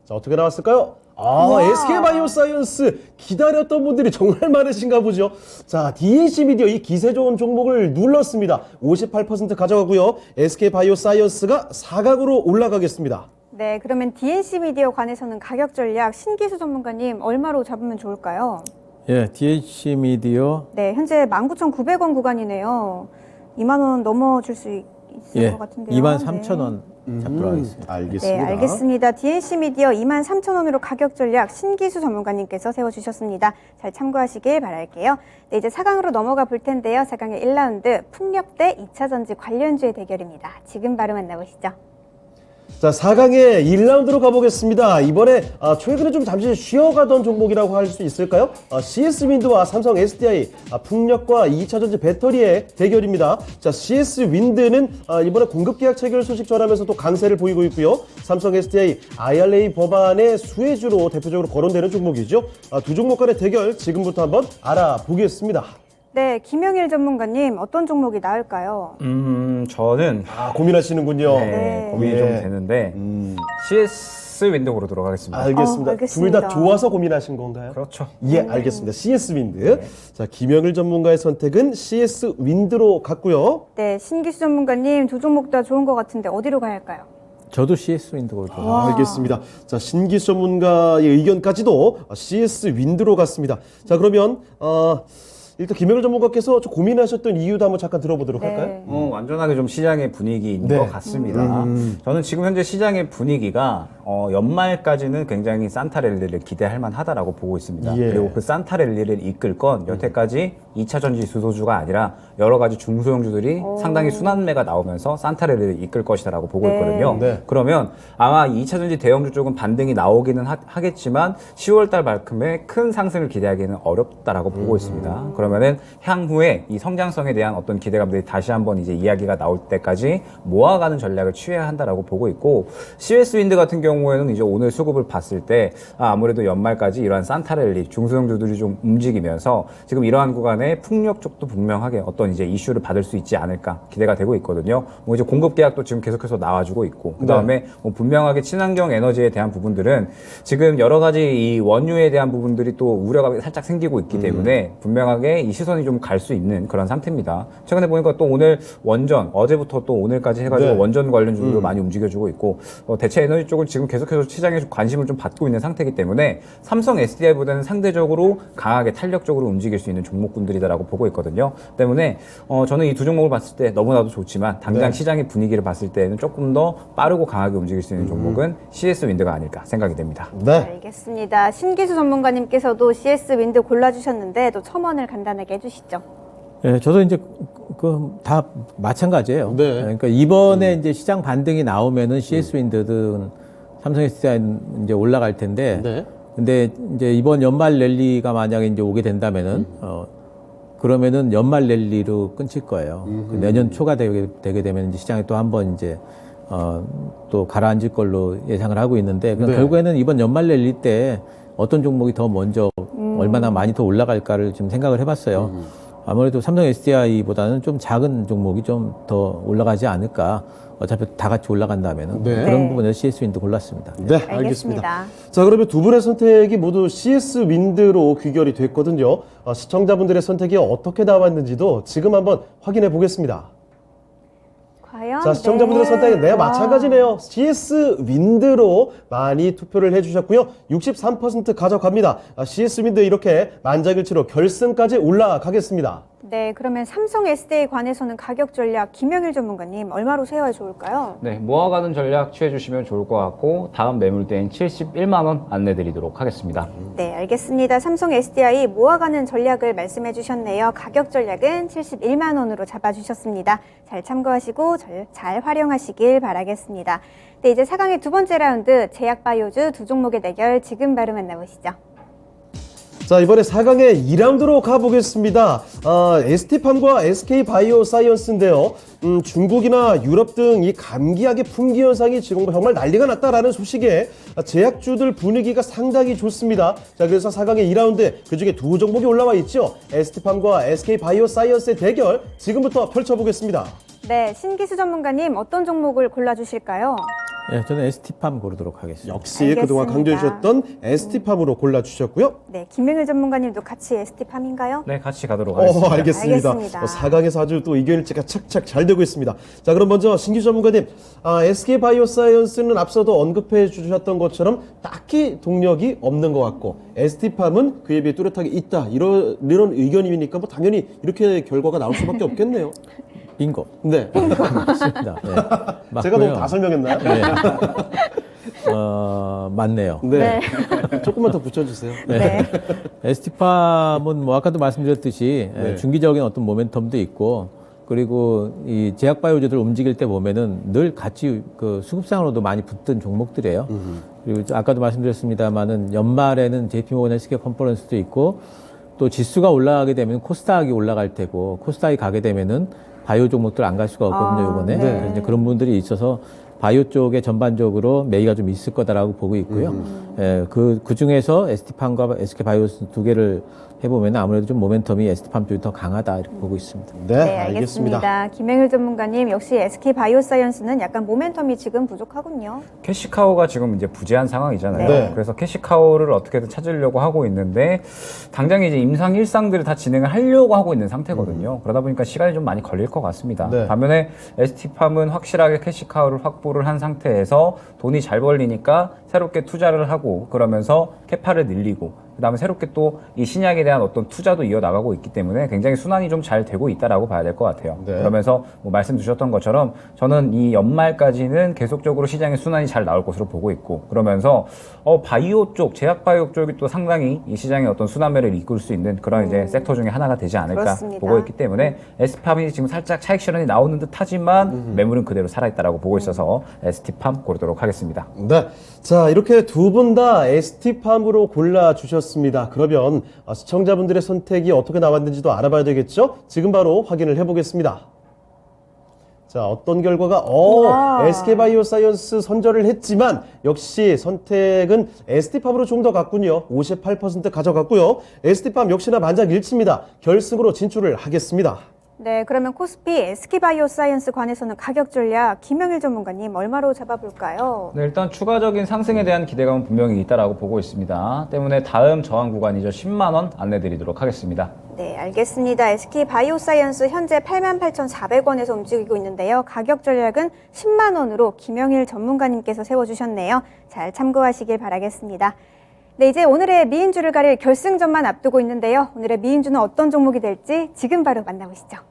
자, 어떻게 나왔을까요? SK 바이오사이언스 기다렸던 분들이 정말 많으신가 보죠. 자, DNC 미디어 이 기세 좋은 종목을 눌렀습니다. 58% 가져가고요. SK 바이오사이언스가 4강으로 올라가겠습니다. 네, 그러면 DNC 미디어 관해서는 가격 전략 신기수 전문가님 얼마로 잡으면 좋을까요? 예, DH 미디어 네, 현재 19,900원 구간이네요. 2만 원 넘어줄 수 있을 것 같은데요. 23,000원 잡도록 하겠습니다. 알겠습니다. 네, 알겠습니다. DNC 미디어 23,000원으로 가격 전략 신기수 전문가님께서 세워주셨습니다. 잘 참고하시길 바랄게요. 네, 이제 4강으로 넘어가 볼 텐데요. 4강의 1라운드 풍력 대 2차전지 관련주의 대결입니다. 지금 바로 만나보시죠. 자, 4강의 1라운드로 가보겠습니다. 이번에 최근에 좀 잠시 쉬어가던 종목이라고 할 수 있을까요? CS-윈드와 삼성 SDI, 풍력과 2차전지 배터리의 대결입니다. 자, CS-윈드는 이번에 공급계약 체결 소식 전하면서 또 강세를 보이고 있고요. 삼성 SDI, IRA 법안의 수혜주로 대표적으로 거론되는 종목이죠. 두 종목 간의 대결 지금부터 한번 알아보겠습니다. 네, 김영일 전문가님 어떤 종목이 나을까요? 저는 고민하시는군요. 고민이 좀 되는데 CS 윈도우로 들어가겠습니다. 알겠습니다. 둘 알겠습니다. 다 좋아서 고민하신 건가요? 그렇죠. 예, 알겠습니다. CS-윈드. 자, 김영일 전문가의 선택은 CS-윈드로 갔고요. 네, 신기수 전문가님 두 종목 다 좋은 것 같은데 어디로 가야 할까요? 저도 CS 윈도우로 들어가겠습니다. 알겠습니다. 자, 신기수 전문가의 의견까지도 CS-윈드로 갔습니다. 자, 그러면 일단 김영일 전문가께서 좀 고민하셨던 이유도 한번 잠깐 들어보도록 할까요? 완전하게 좀 시장의 분위기인 네. 것 같습니다. 저는 지금 현재 시장의 분위기가 연말까지는 굉장히 산타랠리를 기대할 만하다라고 보고 있습니다. 예. 그리고 그 산타랠리를 이끌 건 여태까지 2차 전지 주도주가 아니라 여러 가지 중소형주들이 상당히 순환매가 나오면서 산타랠리를 이끌 것이다라고 보고 있거든요. 네. 그러면 아마 2차 전지 대형주 쪽은 반등이 나오기는 하겠지만 10월달 만큼의 큰 상승을 기대하기는 어렵다라고 보고 있습니다. 그러면은 향후에 이 성장성에 대한 어떤 기대감들이 다시 한번 이제 이야기가 나올 때까지 모아가는 전략을 취해야 한다라고 보고 있고, CS-윈드 같은 경우에는 이제 오늘 수급을 봤을 때 아무래도 연말까지 이러한 산타랠리 중소형주들이 좀 움직이면서 지금 이러한 구간에 풍력 쪽도 분명하게 어떤 이제 이슈를 받을 수 있지 않을까 기대가 되고 있거든요. 뭐 이제 공급 계약도 지금 계속해서 나와주고 있고, 그 다음에 뭐 분명하게 친환경 에너지에 대한 부분들은 지금 여러 가지 이 원유에 대한 부분들이 또 우려가 살짝 생기고 있기 때문에 분명하게 이 시선이 좀 갈 수 있는 그런 상태입니다. 최근에 보니까 또 오늘 원전, 어제부터 또 오늘까지 해가지고 원전 관련주도 많이 움직여주고 있고, 대체 에너지 쪽은 지금 계속해서 시장에 관심을 좀 받고 있는 상태이기 때문에 삼성 SDI보다는 상대적으로 강하게 탄력적으로 움직일 수 있는 종목군들이다라고 보고 있거든요. 때문에 저는 이 두 종목을 봤을 때 너무나도 좋지만 당장 시장의 분위기를 봤을 때는 조금 더 빠르고 강하게 움직일 수 있는 종목은 CS-윈드가 아닐까 생각이 됩니다. 네. 알겠습니다. 신기수 전문가님께서도 CS-윈드 골라주셨는데 또 첨언을 간단하게 해주시죠. 예, 저도 이제 다 마찬가지예요. 네. 그러니까 이번에 이제 시장 반등이 나오면은 CS 윈드든 삼성 SDI 이제 올라갈 텐데, 네. 근데 이제 이번 연말 랠리가 만약에 이제 오게 된다면은 그러면은 연말 랠리로 끊칠 거예요. 내년 초가 되게 되면 이제 시장이 또 한번 이제 또 가라앉을 걸로 예상을 하고 있는데, 네. 결국에는 이번 연말 랠리 때 어떤 종목이 더 먼저 얼마나 많이 더 올라갈까를 좀 생각을 해봤어요. 아무래도 삼성 SDI보다는 좀 작은 종목이 좀 더 올라가지 않을까. 어차피 다 같이 올라간다면은 네. 그런 부분에서 CS-윈드 골랐습니다. 네, 알겠습니다. 알겠습니다. 자, 그러면 두 분의 선택이 모두 CS-윈드로 귀결이 됐거든요. 시청자분들의 선택이 어떻게 나왔는지도 지금 한번 확인해 보겠습니다. 과연? 자, 시청자분들의 선택은 마찬가지네요. CS-윈드로 많이 투표를 해주셨고요. 63% 가져갑니다. CS-윈드 이렇게 만장일치로 결승까지 올라가겠습니다. 네, 그러면 삼성 SD에 관해서는 가격 전략 김영일 전문가님 얼마로 세워야 좋을까요? 네, 모아가는 전략 취해주시면 좋을 것 같고 다음 매물대인 71만 원 안내드리도록 하겠습니다. 네, 알겠습니다. 삼성 SDI 모아가는 전략을 말씀해 주셨네요. 가격 전략은 71만 원으로 잡아주셨습니다. 잘 참고하시고 잘 활용하시길 바라겠습니다. 네, 이제 4강의 두 번째 라운드 제약바이오주 두 종목의 대결 지금 바로 만나보시죠. 자, 이번에 4강의 2라운드로 가보겠습니다. ST팜과 SK바이오사이언스인데요. 중국이나 유럽 등 이 감기약의 품귀 현상이 지금 정말 난리가 났다라는 소식에 제약주들 분위기가 상당히 좋습니다. 자, 그래서 4강의 2라운드 그중에 두 종목이 올라와 있죠. ST팜과 SK바이오사이언스의 대결 지금부터 펼쳐보겠습니다. 네, 신기수 전문가님 어떤 종목을 골라주실까요? 예, 저는 ST팜 고르도록 하겠습니다. 역시 알겠습니다. 그동안 강조해 주셨던 ST팜으로 골라주셨고요. 네, 김영일 전문가님도 같이 ST팜인가요? 네, 같이 가도록 하겠습니다. 알겠습니다. 알겠습니다. 4강에서 아주 또 의견일치가 착착 잘 되고 있습니다. 자, 그럼 먼저 신기 전문가님, SK바이오사이언스는 앞서도 언급해 주셨던 것처럼 딱히 동력이 없는 것 같고 ST팜은 그에 비해 뚜렷하게 있다. 이런 의견이니까 뭐 당연히 이렇게 결과가 나올 수밖에 없겠네요. 빙고. 네. 맞습니다. 네. 제가 맞고요. 너무 다 설명했나요? 네. 맞네요. 네. 조금만 더 붙여주세요. 네. ST팜은 뭐 아까도 말씀드렸듯이 네. 중기적인 어떤 모멘텀도 있고 그리고 이 제약바이오주들 움직일 때 보면은 늘 같이 그 수급상으로도 많이 붙던 종목들이에요. 그리고 아까도 말씀드렸습니다만은 연말에는 JP모건 헬스케어 컨퍼런스도 있고 또 지수가 올라가게 되면 코스닥이 올라갈 테고 코스닥이 가게 되면은 바이오 종목들 안 갈 수가 없거든요, 이번에. 네. 그래서 이제 그런 분들이 있어서 바이오 쪽에 전반적으로 매기가 좀 있을 거다라고 보고 있고요. 예, 그 중에서 ST팜과 SK바이오스 두 개를 해보면 아무래도 좀 모멘텀이 ST팜 쪽이 더 강하다 이렇게 보고 있습니다. 네, 네, 알겠습니다. 알겠습니다. 김영일 전문가님 역시 SK바이오사이언스는 약간 모멘텀이 지금 부족하군요. 캐시카우가 지금 이제 부재한 상황이잖아요. 네. 그래서 캐시카우를 어떻게든 찾으려고 하고 있는데 당장 이제 임상 일상들을 다 진행을 하려고 하고 있는 상태거든요. 그러다 보니까 시간이 좀 많이 걸릴 것 같습니다. 네. 반면에 ST팜은 확실하게 캐시카우를 확보를 한 상태에서 돈이 잘 벌리니까 새롭게 투자를 하고 그러면서 캐파를 늘리고 그다음에 새롭게 또 이 신약에 대한 어떤 투자도 이어나가고 있기 때문에 굉장히 순환이 좀 잘 되고 있다라고 봐야 될 것 같아요. 네. 그러면서 뭐 말씀 주셨던 것처럼 저는 이 연말까지는 계속적으로 시장의 순환이 잘 나올 것으로 보고 있고 그러면서 바이오 쪽, 제약 바이오 쪽이 또 상당히 이 시장의 어떤 순환매를 이끌 수 있는 그런 이제 섹터 중에 하나가 되지 않을까 그렇습니다. 보고 있기 때문에 ST팜이 지금 살짝 차익 실현이 나오는 듯 하지만 매물은 그대로 살아있다라고 보고 있어서 ST팜 고르도록 하겠습니다. 네. 자, 이렇게 두 분 다 ST팜으로 골라주셨습니다. 그러면 시청자분들의 선택이 어떻게 나왔는지도 알아봐야 되겠죠? 지금 바로 확인을 해보겠습니다. 자, 어떤 결과가, 우와. SK바이오사이언스 선절을 했지만, 역시 선택은 ST팜으로 좀 더 갔군요. 58% 가져갔고요. ST팜 역시나 만장일치입니다. 결승으로 진출을 하겠습니다. 네, 그러면 코스피 SK바이오사이언스 관해서는 가격 전략 김영일 전문가님 얼마로 잡아볼까요? 네, 일단 추가적인 상승에 대한 기대감은 분명히 있다라고 보고 있습니다. 때문에 다음 저항 구간이죠. 10만 원 안내드리도록 하겠습니다. 네, 알겠습니다. SK바이오사이언스 현재 88,400원에서 움직이고 있는데요. 가격 전략은 10만 원으로 김영일 전문가님께서 세워주셨네요. 잘 참고하시길 바라겠습니다. 네, 이제 오늘의 미인주를 가릴 결승전만 앞두고 있는데요. 오늘의 미인주는 어떤 종목이 될지 지금 바로 만나보시죠.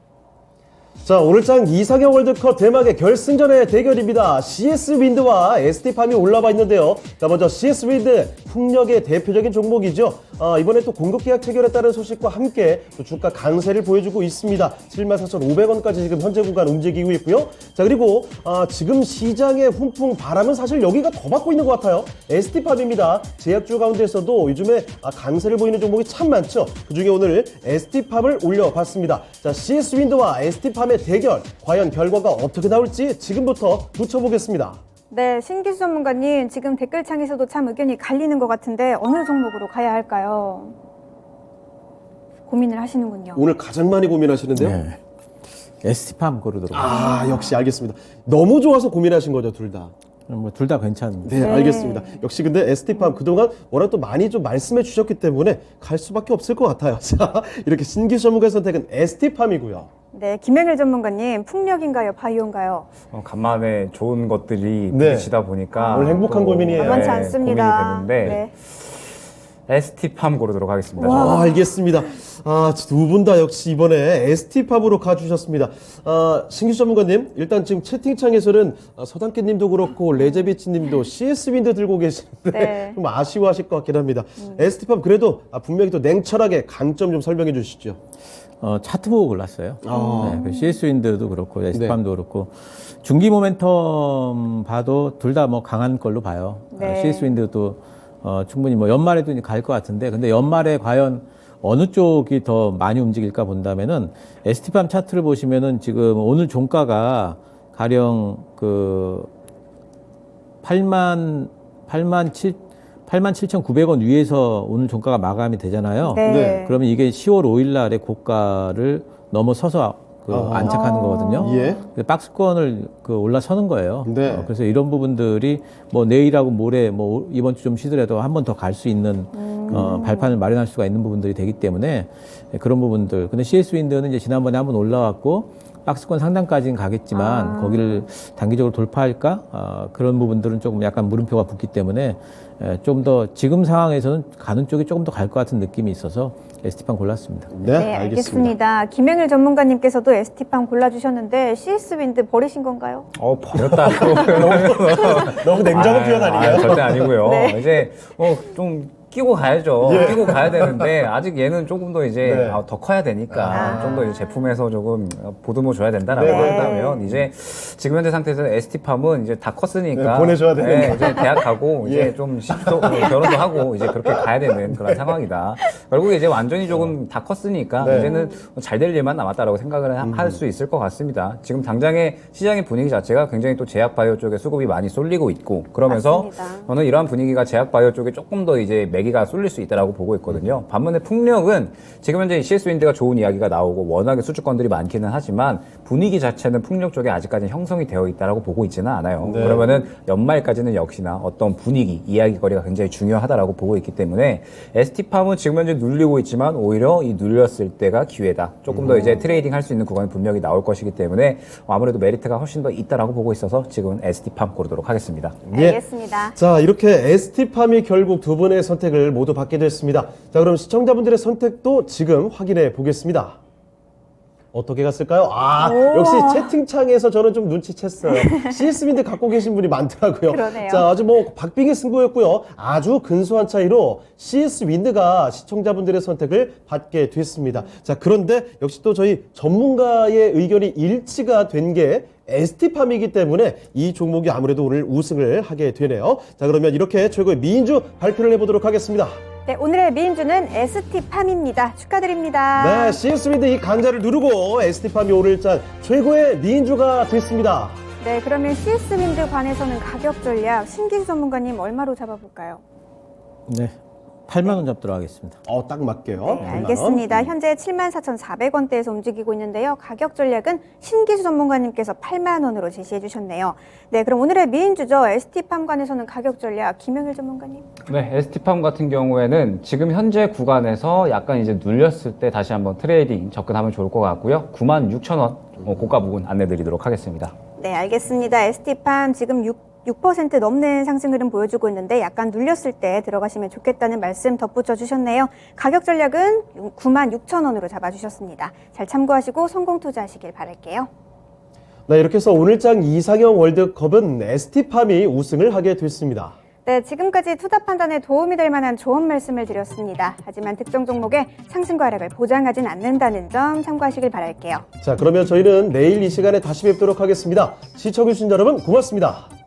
자, 오늘장 이상형 월드컵 대막의 결승전의 대결입니다. CS 윈드와 ST팜이 올라와 있는데요. 자, 먼저 CS 윈드 풍력의 대표적인 종목이죠. 이번에 또 공급 계약 체결했다는 소식과 함께 또 주가 강세를 보여주고 있습니다. 74,500원까지 지금 현재 구간 움직이고 있고요. 자, 그리고 지금 시장의 훈풍 바람은 사실 여기가 더 받고 있는 것 같아요. ST팜입니다. 제약주 가운데서도 요즘에 강세를 보이는 종목이 참 많죠. 그중에 오늘 ST팜을 올려봤습니다. 자, CS 윈드와 ST팜의 대결, 과연 결과가 어떻게 나올지 지금부터 붙여보겠습니다. 네, 신기수 전문가님 지금 댓글창에서도 참 의견이 갈리는 것 같은데 어느 종목으로 가야 할까요? 고민을 하시는군요. 오늘 가장 많이 고민하시는데요. 네. ST팜 고르도록. 역시 알겠습니다. 너무 좋아서 고민하신 거죠, 둘 다. 뭐 둘 다 괜찮습니다. 네, 알겠습니다. 역시 근데 ST팜 그동안 워낙 또 많이 좀 말씀해 주셨기 때문에 갈 수밖에 없을 것 같아요. 자, 이렇게 신기수 전문가의 선택은 ST팜이고요. 네, 김영일 전문가님 풍력인가요, 바이오인가요? 간만에 좋은 것들이 네. 부딪히다 보니까 오늘 행복한 또, 고민이에요. 만만치 네, 않습니다. 고민이 되는데 네. ST팜 고르도록 하겠습니다. 아, 알겠습니다. 두 분 다 역시 이번에 ST팝으로 가주셨습니다. 신규 전문가님, 일단 지금 채팅창에서는 서당깨 님도 그렇고, 레제비치 님도 CS윈드 들고 계시는데, 네. 좀 아쉬워하실 것 같긴 합니다. ST팝 그래도 분명히 또 냉철하게 강점 좀 설명해 주시죠. 차트 보고 골랐어요. 네, CS윈드도 그렇고, ST팜도 그렇고, 중기 모멘텀 봐도 둘 다 뭐 강한 걸로 봐요. 네. CS윈드도 충분히 뭐 연말에도 갈 것 같은데, 근데 연말에 과연 어느 쪽이 더 많이 움직일까 본다면은 ST팜 차트를 보시면은 지금 오늘 종가가 가령 그 87,900원 위에서 오늘 종가가 마감이 되잖아요. 네. 네. 그러면 이게 10월 5일 날의 고가를 넘어서서 안착하는 거거든요. 예. 박스권을 올라서는 거예요. 네. 그래서 이런 부분들이 뭐 내일하고 모레 뭐 이번 주 좀 쉬더라도 한 번 더 갈 수 있는 발판을 마련할 수가 있는 부분들이 되기 때문에 그런 부분들. 근데 CS윈드는 이제 지난번에 한번 올라왔고 박스권 상단까지는 가겠지만 거기를 단기적으로 돌파할까? 그런 부분들은 조금 약간 물음표가 붙기 때문에 좀 더 지금 상황에서는 가는 쪽이 조금 더 갈 것 같은 느낌이 있어서 ST팜 골랐습니다. 네, 알겠습니다. 김영일 전문가님께서도 ST팜 골라주셨는데 CS윈드 버리신 건가요? 버렸다고. 너무 냉정한 표현 아닌가요? 절대 아니고요. 네. 이제 좀 끼고 가야죠. 끼고 가야 되는데 아직 얘는 조금 더 이제 네. 더 커야 되니까 좀 더 이제 제품에서 조금 보듬어 줘야 된다라고 네. 한다면 이제 지금 현재 상태에서 ST팜은 이제 다 컸으니까 네, 보내줘야 되니까. 이제 대학 가고 예. 이제 좀 결혼도 하고 이제 그렇게 가야 되는 그런 상황이다. 결국에 이제 완전히 조금 다 컸으니까 네. 이제는 잘 될 일만 남았다라고 생각을 할 수 있을 것 같습니다. 지금 당장의 시장의 분위기 자체가 굉장히 또 제약바이오 쪽에 수급이 많이 쏠리고 있고 그러면서 맞습니다. 저는 이러한 분위기가 제약바이오 쪽에 조금 더 이제 매기가 쏠릴 수 있다라고 보고 있거든요. 반면에 풍력은 지금 현재 CS윈드가 좋은 이야기가 나오고 워낙에 수주권들이 많기는 하지만 분위기 자체는 풍력 쪽에 아직까지 형성이 되어 있다라고 보고 있지는 않아요. 네. 그러면은 연말까지는 역시나 어떤 분위기, 이야기거리가 굉장히 중요하다라고 보고 있기 때문에 ST팜은 지금 현재 눌리고 있지만 오히려 이 눌렸을 때가 기회다. 조금 더 이제 트레이딩 할 수 있는 구간이 분명히 나올 것이기 때문에 아무래도 메리트가 훨씬 더 있다라고 보고 있어서 지금은 ST팜 고르도록 하겠습니다. 예. 알겠습니다. 자, 이렇게 ST팜이 결국 두 분의 선택을 모두 받게 됐습니다. 자, 그럼 시청자분들의 선택도 지금 확인해 보겠습니다. 어떻게 갔을까요? 역시 채팅창에서 저는 좀 눈치챘어요. CS윈드 갖고 계신 분이 많더라고요. 그러네요. 자, 아주 뭐 박빙의 승부였고요. 아주 근소한 차이로 CS윈드가 시청자분들의 선택을 받게 됐습니다. 자, 그런데 역시 또 저희 전문가의 의견이 일치가 된 게 ST팜이기 때문에 이 종목이 아무래도 오늘 우승을 하게 되네요. 자, 그러면 이렇게 최고의 미인주 발표를 해보도록 하겠습니다. 네, 오늘의 미인주는 ST팜입니다. 축하드립니다. 네, CS윈드 이 강자를 누르고 ST팜이 오늘 짠 최고의 미인주가 됐습니다. 네, 그러면 CS윈드 관해서는 가격 전략 신기수 전문가님 얼마로 잡아볼까요? 네. 8만 원 잡도록 하겠습니다. 딱 맞게요. 네, 알겠습니다. 현재 74,400원대에서 움직이고 있는데요. 가격 전략은 신기수 전문가님께서 8만 원으로 제시해 주셨네요. 네, 그럼 오늘의 미인주죠. ST팜 관해서는 가격 전략 김영일 전문가님. 네, ST팜 같은 경우에는 지금 현재 구간에서 약간 이제 눌렸을 때 다시 한번 트레이딩 접근하면 좋을 것 같고요. 96,000원 고가 부분 안내드리도록 하겠습니다. 네, 알겠습니다. ST팜 지금 6% 넘는 상승 흐름 보여주고 있는데 약간 눌렸을 때 들어가시면 좋겠다는 말씀 덧붙여 주셨네요. 가격 전략은 96,000원으로 잡아주셨습니다. 잘 참고하시고 성공 투자하시길 바랄게요. 네, 이렇게 해서 오늘장 이상형 월드컵은 ST팜이 우승을 하게 됐습니다. 네, 지금까지 투자 판단에 도움이 될 만한 좋은 말씀을 드렸습니다. 하지만 특정 종목의 상승과 하락을 보장하진 않는다는 점 참고하시길 바랄게요. 자, 그러면 저희는 내일 이 시간에 다시 뵙도록 하겠습니다. 시청해주신 여러분 고맙습니다.